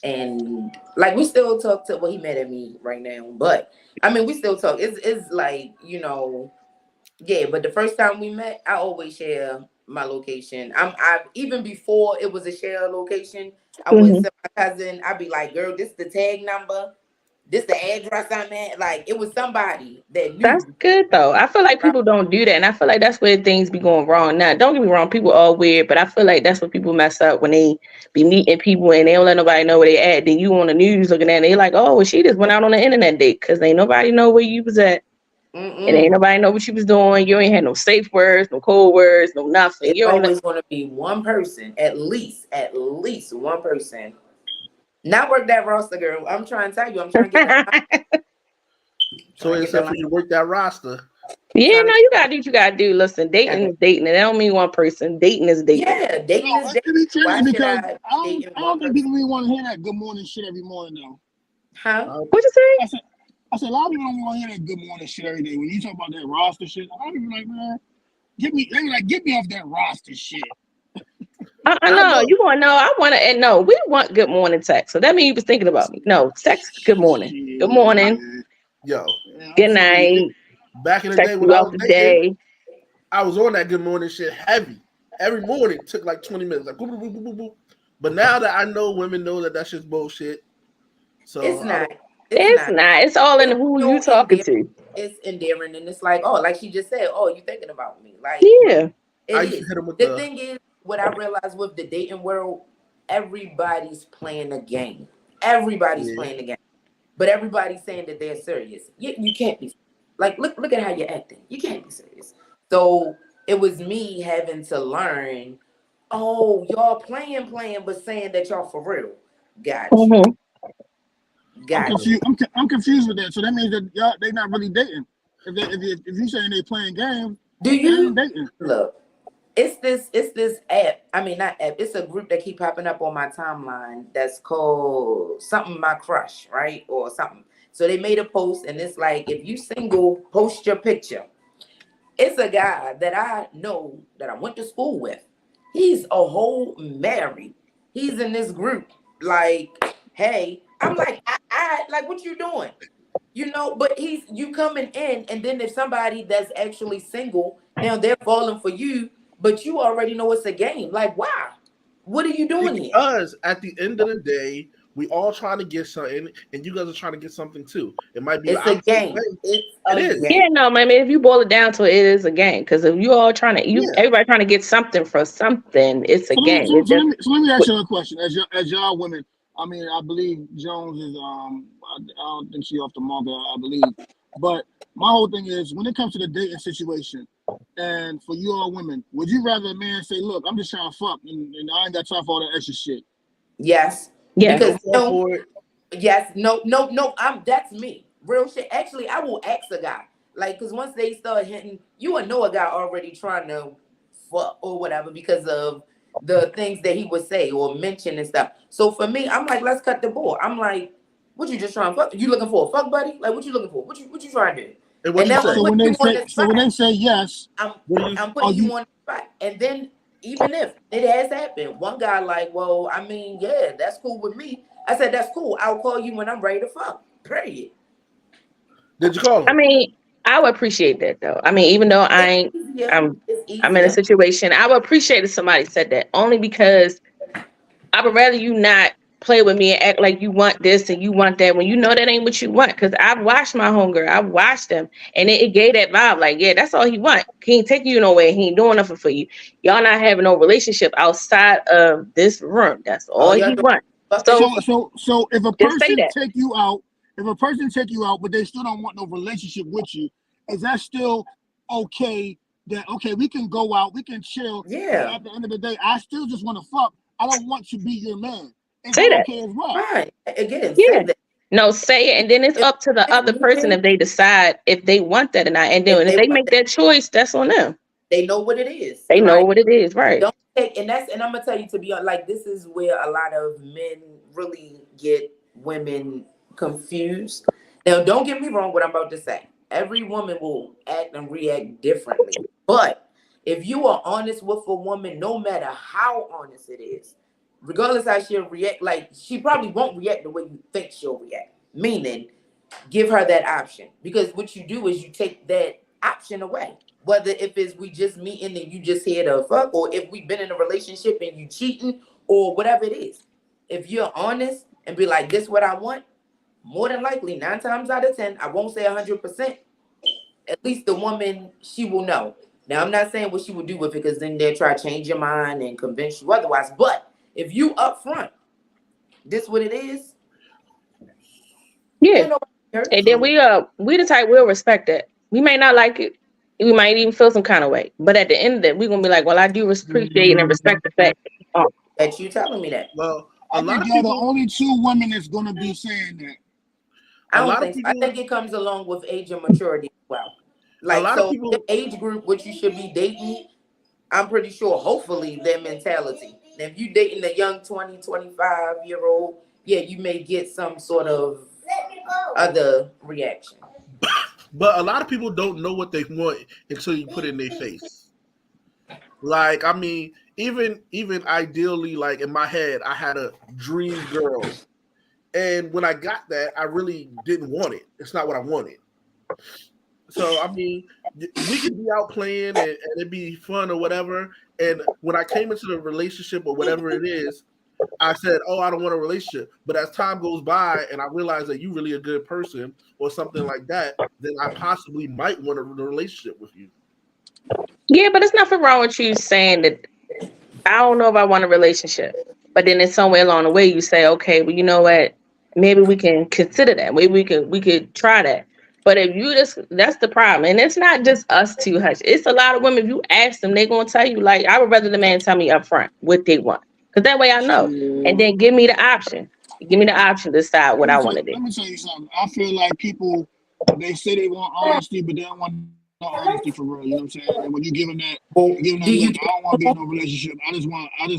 Speaker 3: and like we still talk to. Well, he met at me right now, but I mean, we still talk. It's like yeah. But the first time we met, I always share my location. I even before it was a share location, I would send my cousin. I'd be like, girl, this the tag number. This the address I'm at. Like it was somebody that knew.
Speaker 5: That's good though. I feel like people don't do that, and I feel like that's where things be going wrong. Now, don't get me wrong, people are weird, but I feel like that's what people mess up when they be meeting people and they don't let nobody know where they at. Then you on the news looking at it, they like, oh, well, she just went out on the internet date because ain't nobody know where you was at. And ain't nobody know what you was doing. You ain't had no safe words, no cold words, no nothing.
Speaker 3: It's
Speaker 5: You don't know.
Speaker 3: always going to be one person, at least one person. Not work that roster, girl. I'm trying to tell you. I'm trying to get that.
Speaker 4: So it's for you to work that roster.
Speaker 5: Yeah, no, you gotta do what you gotta do. Listen, dating is dating. And that don't mean one person. Dating is dating.
Speaker 3: Yeah, dating is dating. Why should
Speaker 1: because
Speaker 3: I
Speaker 1: I
Speaker 3: date in
Speaker 1: don't
Speaker 3: one
Speaker 1: think people really want to hear that good morning shit every morning though.
Speaker 3: Huh?
Speaker 5: What you say?
Speaker 1: I said a lot of people don't want to hear that good morning shit every day. When you talk about that roster shit, a lot of people like, man, get me off that roster shit.
Speaker 5: I know you want to know. I want to, and no, we want good morning text. So that means you was thinking about me. No, text good morning,
Speaker 1: Shit,
Speaker 5: good morning,
Speaker 4: Yo,
Speaker 5: good night.
Speaker 4: Back in the
Speaker 5: Text
Speaker 4: day when
Speaker 5: you
Speaker 4: I
Speaker 5: out
Speaker 4: was
Speaker 5: the
Speaker 4: dating,
Speaker 5: day.
Speaker 4: I was on that good morning shit heavy. Every morning took like 20 minutes, like boop, boop, boop, boop, boop. But now that I know women know that shit's bullshit. So
Speaker 3: It's not.
Speaker 5: It's not. It's all in who you talking to.
Speaker 3: It's endearing, and it's like, oh, like she just said, oh, you thinking about me? Like,
Speaker 5: Yeah.
Speaker 4: I used to hit them with
Speaker 3: the thing is, what I realized with the dating world, everybody's playing a game. Everybody's playing the game, but everybody's saying that they're serious. You can't be. Like, look at how you're acting. You can't be serious. So it was me having to learn. Oh, y'all playing, but saying that y'all for real. Got you.
Speaker 1: I'm confused with that. So that means that y'all they not really dating. If you saying they playing games,
Speaker 3: do you
Speaker 1: ain't dating?
Speaker 3: Look? It's this app. I mean, not app. It's a group that keep popping up on my timeline. That's called something My Crush, right, or something. So they made a post, and it's like, if you single, post your picture. It's a guy that I know that I went to school with. He's a whole married. He's in this group. Like, hey, I'm like, I like, what you doing? You know, but you coming in, and then there's somebody that's actually single. Now they're falling for you, but you already know it's a game. Like, why? What are you doing here?
Speaker 4: Because at the end of the day, we all trying to get something, and you guys are trying to get something too. It might be
Speaker 3: it's a game. It is.
Speaker 5: Yeah, no, man. If you boil it down to it, it is a game. Because if you all trying to, everybody trying to get something for something, it's a game.
Speaker 1: So let me ask you a question. As y'all women, I mean, I believe Jones is I don't think she off the market, I believe. But my whole thing is, when it comes to the dating situation, and for you all women, would you rather a man say, "Look, I'm just trying to fuck, and I ain't got time for all that extra shit"?
Speaker 3: Yes.
Speaker 5: Yeah.
Speaker 3: Because that's me. Real shit. Actually, I will ask a guy. Like, because once they start hitting, you will know a guy already trying to fuck or whatever because of the things that he would say or mention and stuff. So for me, I'm like, let's cut the ball. I'm like, what you just trying to fuck? You looking for a fuck buddy? Like, what you looking for? What you trying to do?
Speaker 4: And when
Speaker 1: they say yes,
Speaker 3: I'm putting you on the spot. And then even if it has happened, one guy like, well, I mean, yeah, that's cool with me. I said, that's cool. I'll call you when I'm ready to fuck. Period.
Speaker 4: Did you call him?
Speaker 5: I mean, I would appreciate that though. I mean, even though I'm in a situation, I would appreciate if somebody said that, only because I would rather you not play with me and act like you want this and you want that when you know that ain't what you want. Because I've watched my homegirl, I've watched him, and it gave that vibe like, yeah, that's all he want. He ain't taking you nowhere. He ain't doing nothing for you. Y'all not having no relationship outside of this room. That's all he want.
Speaker 1: So if a person take you out, but they still don't want no relationship with you, is that still okay? That okay, we can go out, we can chill.
Speaker 3: Yeah.
Speaker 1: At the end of the day, I still just want to fuck. I don't want to be your man. Is
Speaker 5: say that.
Speaker 1: Okay as well?
Speaker 3: Right. Again,
Speaker 5: yeah. No, say it, and then it's up to the other person if they decide if they want that or not. And then if they make that choice, that's on them.
Speaker 3: They know what it is.
Speaker 5: They know what it is, right?
Speaker 3: Don't take, and I'm gonna tell you, to be honest, like, this is where a lot of men really get women confused. Now, don't get me wrong, what I'm about to say. Every woman will act and react differently. But if you are honest with a woman, no matter how honest it is, regardless how she'll react, like, she probably won't react the way you think she'll react. Meaning, give her that option. Because what you do is you take that option away. Whether if it's we just meeting and you just here to fuck, or if we've been in a relationship and you cheating, or whatever it is. If you're honest and be like, this is what I want, more than likely, 9 times out of 10, I won't say 100%, at least the woman, she will know. Now, I'm not saying what she would do with it, because then they'll try to change your mind and convince you otherwise. But if you up front, this what it is.
Speaker 5: Yeah. And then we the type we'll respect that. We may not like it. We might even feel some kind of way. But at the end of it, we're gonna be like, well, I do appreciate and respect the fact
Speaker 3: that you telling me that.
Speaker 4: Well,
Speaker 1: I
Speaker 4: a lot
Speaker 1: think
Speaker 4: of
Speaker 1: you're the
Speaker 4: people.
Speaker 1: only two women that's gonna be saying that.
Speaker 3: I
Speaker 4: A
Speaker 3: don't
Speaker 4: lot of
Speaker 3: think so. I
Speaker 4: people.
Speaker 3: think it comes along with age and maturity as well.
Speaker 4: A
Speaker 3: Like,
Speaker 4: lot of
Speaker 3: so
Speaker 4: people.
Speaker 3: the age group which you should be dating, I'm pretty sure, hopefully, their mentality. If you dating a young 20, 25-year-old, yeah, you may get some sort of other reaction.
Speaker 4: But a lot of people don't know what they want until you put it in their face. Like, I mean, even ideally, like in my head, I had a dream girl. And when I got that, I really didn't want it. It's not what I wanted. So, I mean, we could be out playing and it'd be fun or whatever. And when I came into the relationship or whatever it is, I said, oh, I don't want a relationship. But as time goes by and I realize that you're really a good person or something like that, then I possibly might want a relationship with you.
Speaker 5: yeah, but it's nothing wrong with you saying that I don't know if I want a relationship. But then in somewhere along the way you say, okay, well, you know what? Maybe we can consider that. Maybe we could try that. But if you that's the problem. And it's not just us two, Hush. It's a lot of women. If you ask them, they're gonna tell you, like, I would rather the man tell me up front what they want. Because that way I know. And then give me the option. Give me the option to decide what I want to do.
Speaker 1: Let me tell you something. I feel like people, they say they want honesty, but they don't want no honesty for real. You know what I'm saying? And when you give them that, look, I don't want to be in no relationship. I just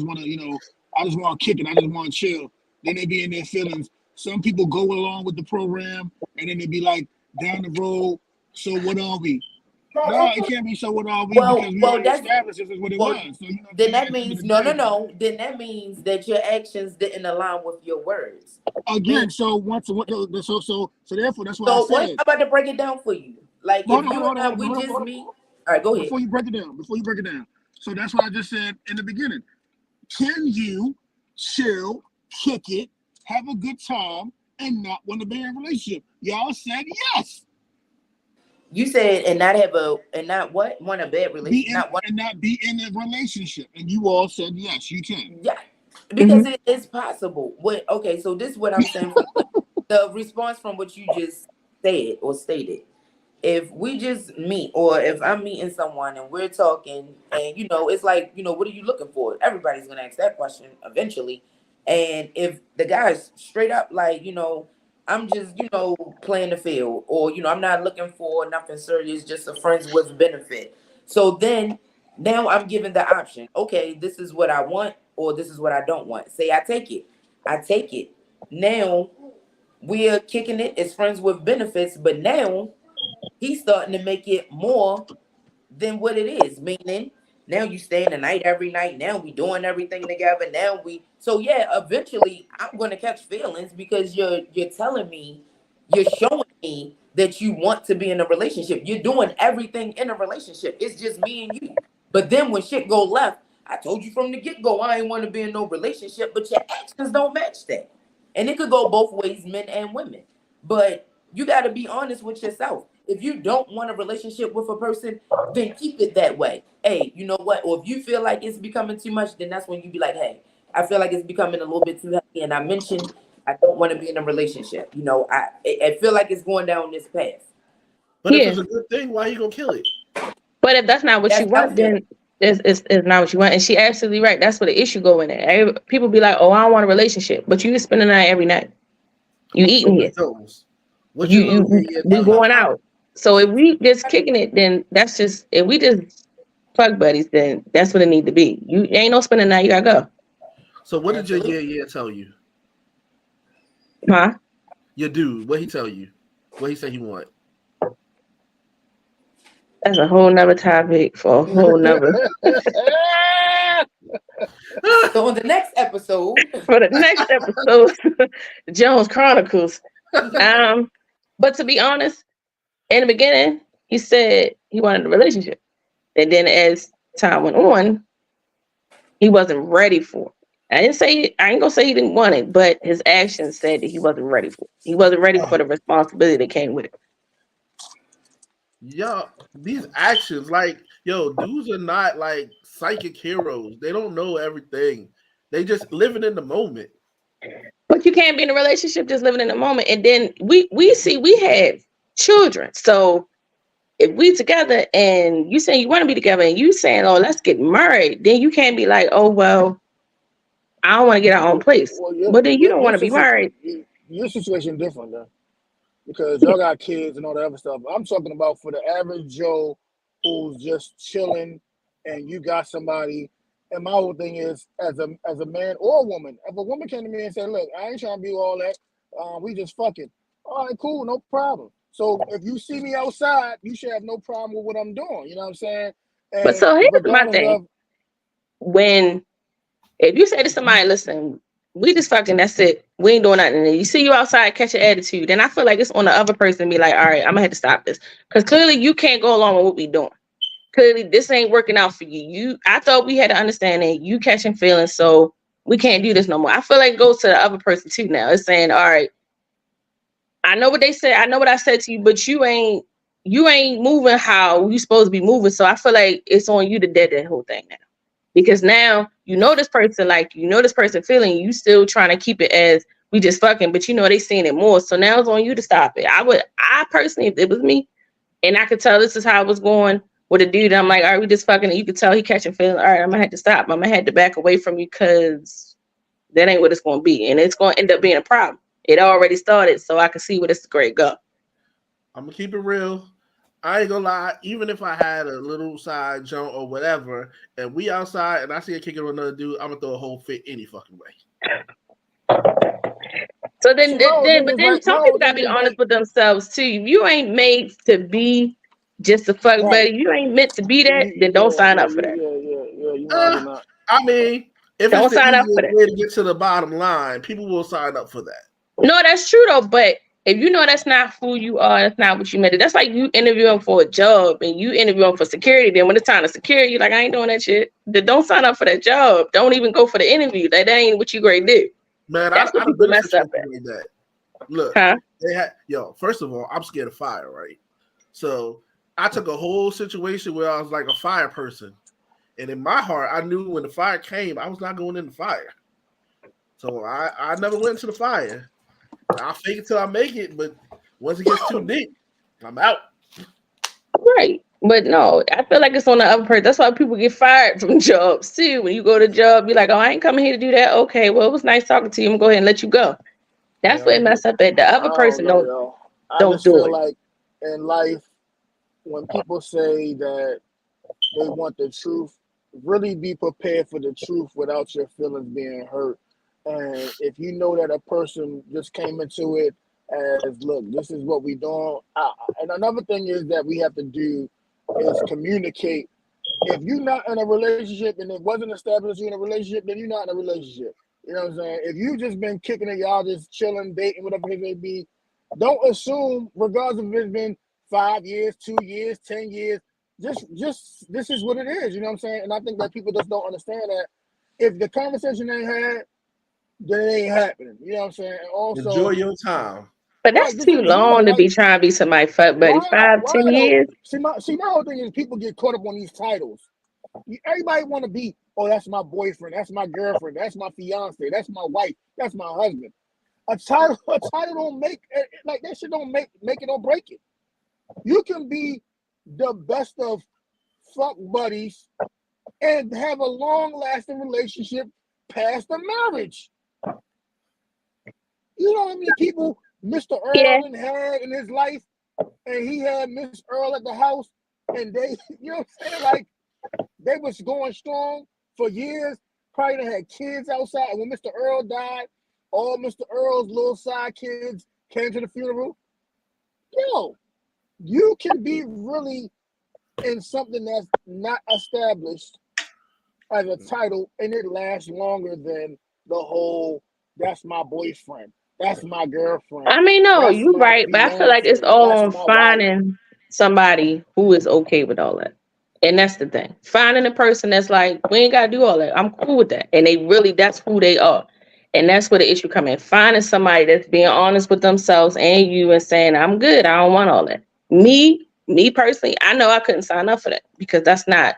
Speaker 1: want to, you know, I just want to kick it. I just want to chill. Then they be in their feelings. Some people go along with the program, and then they be like, down the road, so what are we? No, it can't be so what are we because we already established this is what it was. So, you know,
Speaker 3: then that means no. Then that means that your actions didn't align with your words.
Speaker 1: Again, so therefore that's why
Speaker 3: So
Speaker 1: I said.
Speaker 3: I'm about to break it down for you. Like
Speaker 1: Hold
Speaker 3: if you and I, we just meet. All right, go ahead.
Speaker 1: Before you break it down. So that's what I just said in the beginning. Can you chill, kick it, have a good time, and not want to be in a relationship? Y'all said yes.
Speaker 3: You said and not want a bad relationship,
Speaker 1: and not be in a relationship, and you all said yes, you can.
Speaker 3: Yeah, because it is possible. Okay, so this is what I'm saying. The response from what you just said or stated. If we just meet, or if I'm meeting someone and we're talking, and you know, it's like, you know, what are you looking for? Everybody's gonna ask that question eventually. And if the guy's straight up like, you know, I'm just, you know, playing the field, or, you know, I'm not looking for nothing serious, just a friends with benefit. So then now I'm given the option. Okay, this is what I want, or this is what I don't want. Say I take it. Now we're kicking it as friends with benefits, but now he's starting to make it more than what it is. Meaning, now you staying the night every night. Now we doing everything together. So yeah, eventually I'm gonna catch feelings because you're telling me, you're showing me that you want to be in a relationship. You're doing everything in a relationship. It's just me and you. But then when shit go left, I told you from the get-go I ain't want to be in no relationship, but your actions don't match that. And it could go both ways, men and women. But you got to be honest with yourself. If you don't want a relationship with a person, then keep it that way. Hey, you know what? Or if you feel like it's becoming too much, then that's when you be like, hey, I feel like it's becoming a little bit too heavy. And I mentioned I don't want to be in a relationship. You know, I feel like it's going down this path.
Speaker 4: But if it's a good thing, why are you going to kill it?
Speaker 5: But if that's not what you want, then it's not what you want. And she absolutely right. That's where the issue go in there. People be like, oh, I don't want a relationship. But you spend the night every night. You eating here. We going out. So if we just kicking it, then that's just, if we just plug buddies, then that's what it need to be. You ain't no spending the night, you gotta go.
Speaker 4: So what did your yeah tell you?
Speaker 5: Huh?
Speaker 4: Your dude, what he tell you? What he say he want?
Speaker 5: That's a whole nother topic for a whole nother.
Speaker 3: So on the next episode.
Speaker 5: For the next episode, Jones Chronicles. But to be honest, in the beginning, he said he wanted a relationship. And then as time went on, he wasn't ready for it. I ain't gonna say he didn't want it, but his actions said that he wasn't ready for it. He wasn't ready for the responsibility that came with it.
Speaker 4: Yo, these actions, like, yo, dudes are not like psychic heroes. They don't know everything. They just living in the moment.
Speaker 5: But you can't be in a relationship just living in the moment. And then we have children. So if we together and you saying you want to be together and you saying, oh, let's get married, then you can't be like, oh, well, I don't want to get our own place.
Speaker 1: Well,
Speaker 5: But then you don't want to be married.
Speaker 1: your situation different then, because y'all got kids and all that other stuff. I'm talking about for the average Joe who's just chilling, and you got somebody. And my whole thing is, as a man or a woman, if a woman came to me and said, "Look, I ain't trying to be all that. We just fucking." All right, cool, no problem. So if you see me outside, you should have no problem with what I'm doing. You know what I'm saying? And
Speaker 5: But so here's my
Speaker 1: regardless
Speaker 5: thing. If you say to somebody, listen, we just fucking, that's it. We ain't doing nothing. And you see you outside, catch an attitude. Then I feel like it's on the other person to be like, all right, I'm gonna have to stop this. Because clearly you can't go along with what we doing. Clearly this ain't working out for you. I thought we had an understanding. You catching feelings, so we can't do this no more. I feel like it goes to the other person too now. It's saying, all right, I know what they said, I know what I said to you, but you ain't moving how you supposed to be moving. So I feel like it's on you to dead that whole thing now. Because now you know this person, like you know this person feeling, you still trying to keep it as we just fucking, but you know they seeing it more. So now it's on you to stop it. I personally, if it was me and I could tell this is how it was going with a dude, I'm like, all right, we just fucking, and you could tell he catching feeling, all right, I'm gonna have to stop. I'm gonna have to back away from you because that ain't what it's gonna be. And it's gonna end up being a problem. It already started, so I can see where this is great go.
Speaker 4: I'm gonna keep it real. I ain't gonna lie, even if I had a little side jump or whatever, and we outside and I see a kicker with another dude, I'm gonna throw a whole fit any fucking way.
Speaker 5: So then some people gotta be honest with themselves too. If you ain't made to be just a fuck buddy, you ain't meant to be that, then don't sign up for that.
Speaker 1: Yeah.
Speaker 4: I mean, if
Speaker 5: don't
Speaker 4: it's the
Speaker 5: sign up for
Speaker 4: easiest way to get to the bottom line, people will sign up for that.
Speaker 5: No, that's true though, but if you know that's not who you are, that's not what you meant. That's like you interviewing for a job and you interviewing for security. Then when it's time to security, you're like, I ain't doing that shit. Then don't sign up for that job. Don't even go for the interview. That ain't what you great do.
Speaker 4: Man,
Speaker 5: that's what people mess up at.
Speaker 4: Like that. Look, first of all, I'm scared of fire, right? So I took a whole situation where I was like a fire person. And in my heart, I knew when the fire came, I was not going in the fire. So I never went into the fire. I'll fake it till I make it, but once it gets too deep, I'm out.
Speaker 5: Right. But no, I feel like it's on the other person. That's why people get fired from jobs too. When you go to a job, you're like, oh, I ain't coming here to do that. Okay, well, it was nice talking to you. I'm gonna go ahead and let you go. That's what it messed up at. The other person don't do it.
Speaker 1: Like in life, when people say that they want the truth, really be prepared for the truth without your feelings being hurt. And if you know that a person just came into it as, look, this is what we doing. And another thing is that we have to do is communicate. If you're not in a relationship and it wasn't established you're in a relationship, then you're not in a relationship. You know what I'm saying? If you just been kicking it, y'all just chilling, dating, whatever it may be, don't assume, regardless if it's been 5 years, 2 years, 10 years, just this is what it is. You know what I'm saying? And I think that people just don't understand that if the conversation ain't had, then it ain't happening. You know what I'm saying? And also,
Speaker 4: enjoy your time.
Speaker 5: But that's too long to be trying to be somebody's fuck buddy. 5, 10 years.
Speaker 1: See, my whole thing is people get caught up on these titles. Everybody want to be, oh, that's my boyfriend, that's my girlfriend, that's my fiance, that's my wife, that's my husband. A title don't make like that shit. Don't make it or break it. You can be the best of fuck buddies and have a long-lasting relationship past the marriage. You know what I mean? People, Mr. Earl had in his life, and he had Miss Earl at the house, and they, you know what I'm saying? Like, they was going strong for years, probably had kids outside. And when Mr. Earl died, all Mr. Earl's little side kids came to the funeral. Yo, you can be really in something that's not established as a title, and it lasts longer than the whole, that's my boyfriend, that's my girlfriend.
Speaker 5: I mean, no, you're right, but I feel like it's all on finding somebody who is okay with all that. And that's the thing. Finding a person that's like, we ain't got to do all that. I'm cool with that. And they really, that's who they are. And that's where the issue comes in. Finding somebody that's being honest with themselves and you and saying, I'm good. I don't want all that. Me personally, I know I couldn't sign up for that because that's not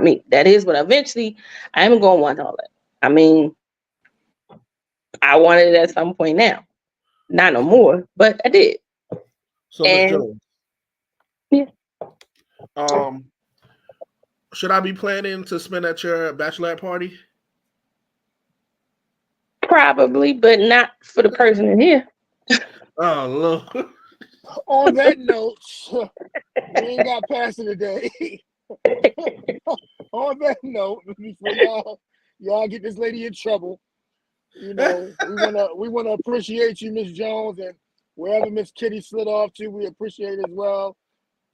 Speaker 5: me. That is what eventually I am going to want all that. I mean, I wanted it at some point now. Not no more, but I did.
Speaker 4: So, Joe, Should I be planning to spend at your bachelorette party?
Speaker 5: Probably, but not for the person in here.
Speaker 4: Oh Lord.
Speaker 1: On that note, we ain't got past it today. On that note, before y'all get this lady in trouble, you know, we wanna appreciate you, Miss Jones, and wherever Miss Kitty slid off to, we appreciate as well.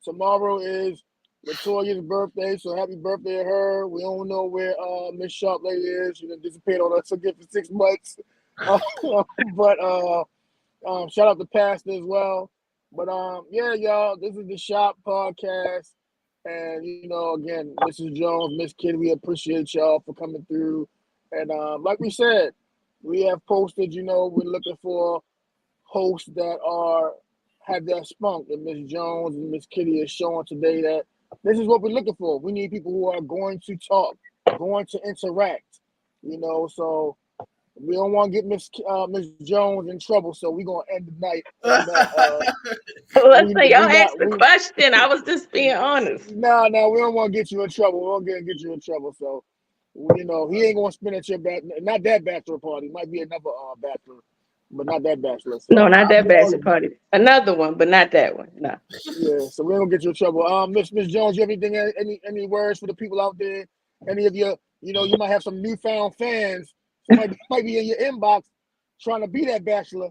Speaker 1: Tomorrow is Latoya's birthday, so happy birthday to her. We don't know where Miss Sharp Lady is. She done disappeared on us again for 6 months. But shout out to Pastor as well. But yeah, y'all, this is the Shop Podcast. And you know, again, Mrs. Jones, Miss Kitty, we appreciate y'all for coming through. And like we said, we have posted, you know, we're looking for hosts that have that spunk. And Miss Jones and Miss Kitty is showing today that this is what we're looking for. We need people who are going to talk, going to interact, you know. So we don't want to get Miss Jones in trouble, so we're gonna end the night on that.
Speaker 5: Let's say y'all asked the question. I was just being honest.
Speaker 1: No, we don't want to get you in trouble. We don't get you in trouble. So, you know, he ain't gonna spin at your not that bachelor party. Might be another bachelor, but not that bachelor. So,
Speaker 5: no, not that bachelor party. Another one, but not that one. No.
Speaker 1: Yeah, so we don't get you in trouble. Miss Jones, you have anything? Any words for the people out there? Any of you? You know, you might have some newfound fans. Might be in your inbox trying to be that bachelor.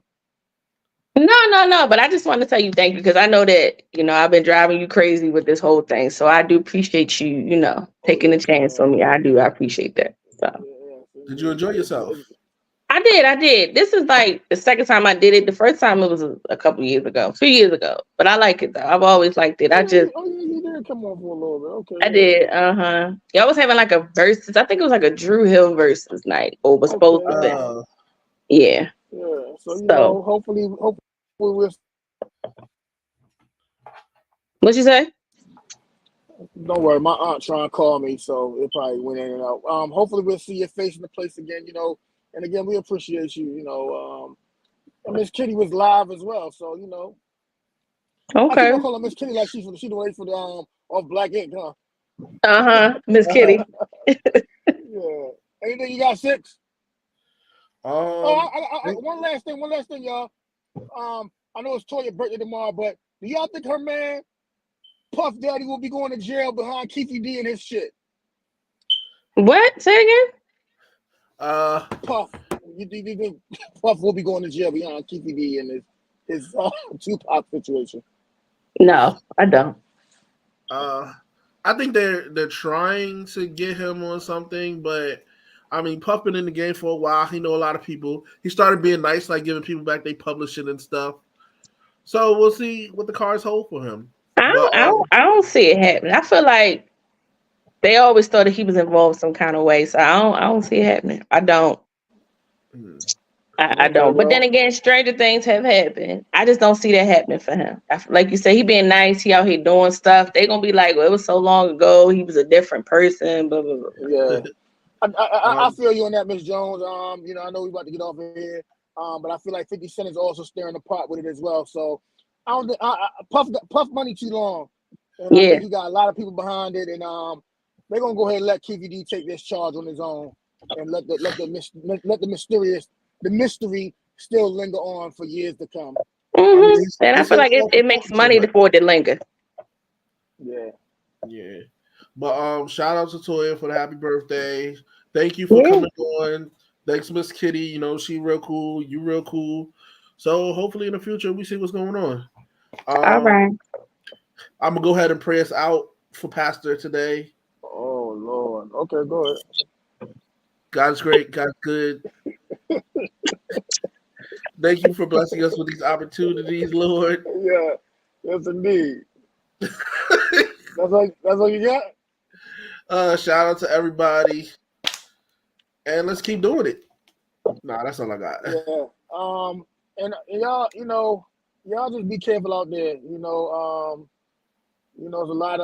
Speaker 5: No. But I just want to tell you thank you because I know that, you know, I've been driving you crazy with this whole thing. So I do appreciate you, you know, taking a chance on me. I appreciate that. So
Speaker 4: did you enjoy yourself?
Speaker 5: I did. This is like the second time I did it. The first time it was a couple years ago, 2 years ago. But I like it though. I've always liked it.
Speaker 1: You did come on for a little bit. Okay.
Speaker 5: I did. Y'all was having like a versus. I think it was like a Drew Hill versus night, or was supposed to be. Yeah.
Speaker 1: Yeah. So you know, hopefully we'll.
Speaker 5: What you say?
Speaker 1: Don't worry, my aunt trying to call me, so it probably went in and out. Hopefully we'll see your face in the place again. You know, and again we appreciate you. You know, and Miss Kitty was live as well, so you know.
Speaker 5: Okay.
Speaker 1: I call her Miss Kitty like she's the lady for the off Black Ink,
Speaker 5: Miss Kitty.
Speaker 1: Yeah. Anything you got, Six? One last thing, y'all. I know it's Toya's birthday tomorrow, but do y'all think her man Puff Daddy will be going to jail behind Keefy D and his shit?
Speaker 5: What? Say it
Speaker 1: again. Puff. You think Puff will be going to jail behind Keefy D and his Tupac situation?
Speaker 5: No, I don't.
Speaker 4: I think they're trying to get him on something, but I mean, Puff been in the game for a while. He know a lot of people. He started being nice, like giving people back their publishing and stuff. So we'll see what the cards hold for him.
Speaker 5: I don't see it happening. I feel like they always thought that he was involved some kind of way, so I don't see it happening. I don't. I don't. But then again, stranger things have happened. I just don't see that happening for him. Like you said, he being nice. He out here doing stuff. They gonna be like, well, it was so long ago. He was a different person. Blah blah blah.
Speaker 1: Yeah. I feel you on that, Miss Jones. You know, I know we about to get off of here. But I feel like 50 Cent is also stirring the pot with it as well. So Puff money too long. And I think he got a lot of people behind it, and they're gonna go ahead and let Keefy D take this charge on his own, and let the mystery still linger on for years to come.
Speaker 5: Mm-hmm. And I feel like it makes money for it to linger.
Speaker 4: Yeah. But shout out to Toya for the happy birthday. Thank you for coming on. Thanks, Miss Kitty. You know, she real cool. You real cool. So hopefully in the future we see what's going on.
Speaker 5: All right.
Speaker 4: I'm gonna go ahead and pray us out for Pastor today.
Speaker 1: Oh Lord. Okay, go ahead.
Speaker 4: God's great. God's good. Thank you for blessing us with these opportunities, Lord.
Speaker 1: Yeah. Yes, indeed. That's all you got?
Speaker 4: Shout out to everybody. And let's keep doing it. Nah, that's all I got.
Speaker 1: Yeah. And y'all, you know, y'all just be careful out there. You know, there's a lot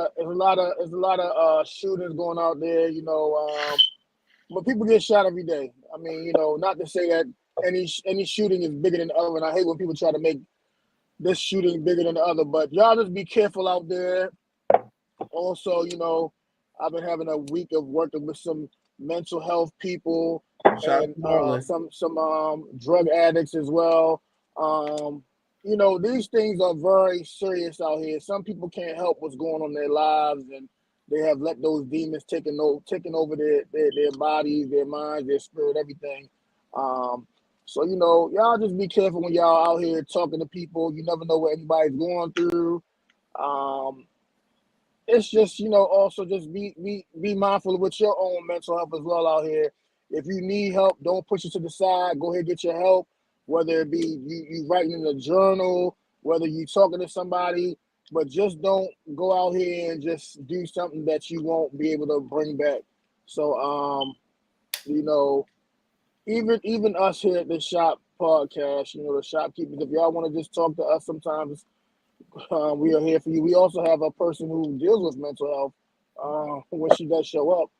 Speaker 1: of shootings going out there. You know, but people get shot every day. I mean, you know, not to say that any shooting is bigger than the other. And I hate when people try to make this shooting bigger than the other. But y'all just be careful out there. Also, you know, I've been having a week of working with some mental health people
Speaker 4: Shout out
Speaker 1: and
Speaker 4: to Marlon.
Speaker 1: some drug addicts as well. You know, these things are very serious out here. Some people can't help what's going on in their lives, and they have let those demons taking over their bodies, their minds, their spirit, everything. So, you know, y'all just be careful when y'all out here talking to people. You never know what anybody's going through. It's just, you know, also just be mindful with your own mental health as well out here. If you need help, don't push it to the side. Go ahead, get your help. Whether it be you writing in a journal, whether you talking to somebody, but just don't go out here and just do something that you won't be able to bring back. So, you know, even us here at the Shop Podcast, you know, the shopkeepers, if y'all want to just talk to us sometimes, we are here for you. We also have a person who deals with mental health when she does show up.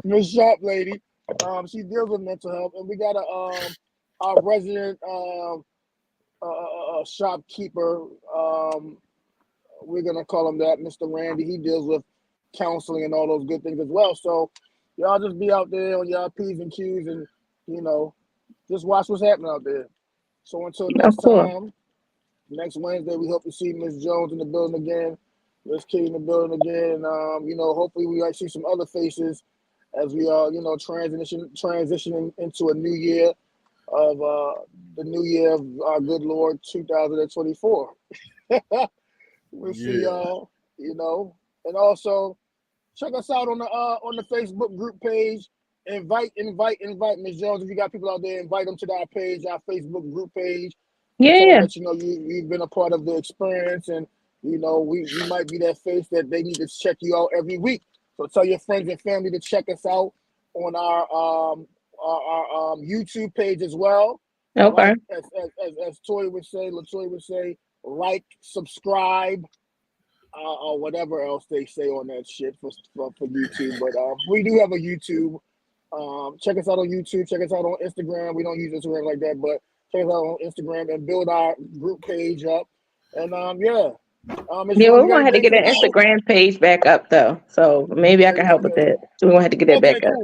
Speaker 1: Miss Sharp lady, she deals with mental health, and we got our resident shopkeeper. We're gonna call him that, Mr. Randy. He deals with counseling and all those good things as well. So y'all just be out there on y'all P's and Q's, and you know, just watch what's happening out there. So until next time. Next Wednesday, we hope to see Miss Jones in the building again, Miss Kitty in the building again. You know, hopefully we might see some other faces as we are, you know, transitioning into a new year of the new year of our good Lord 2024. We'll see y'all, you know, and also check us out on the Facebook group page. Invite Miss Jones. If you got people out there, invite them to our page, our Facebook group page.
Speaker 5: Yeah.
Speaker 1: So that, you know, you've been a part of the experience, and you know we might be that face that they need to check you out every week. So tell your friends and family to check us out on our YouTube page as well.
Speaker 5: Okay.
Speaker 1: As Toya would say, Latoya would say, like, subscribe, or whatever else they say on that shit for YouTube. But we do have a YouTube. Check us out on YouTube. Check us out on Instagram. We don't use Instagram like that, but check us out on Instagram and build our group page up. And
Speaker 5: yeah, we're gonna have to get an Instagram page back up though, so maybe I can help with that. So we're gonna have to get that back up.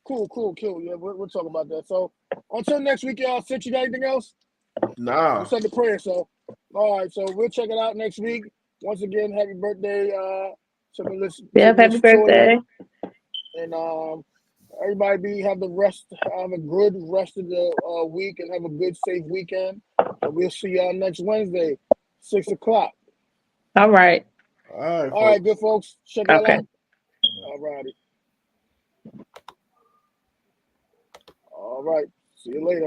Speaker 1: Cool. Yeah, we'll talk about that. So until next week, y'all. Since you got anything else?
Speaker 4: Nah.
Speaker 1: We'll send the prayer. So all right. So we'll check it out next week. Once again, happy birthday to Miss
Speaker 5: happy birthday.
Speaker 1: And everybody have a good rest of the week, and have a good, safe weekend. And we'll see y'all next Wednesday, 6:00.
Speaker 5: All right.
Speaker 1: All right, good folks. Check that out. All righty. All right. See you later.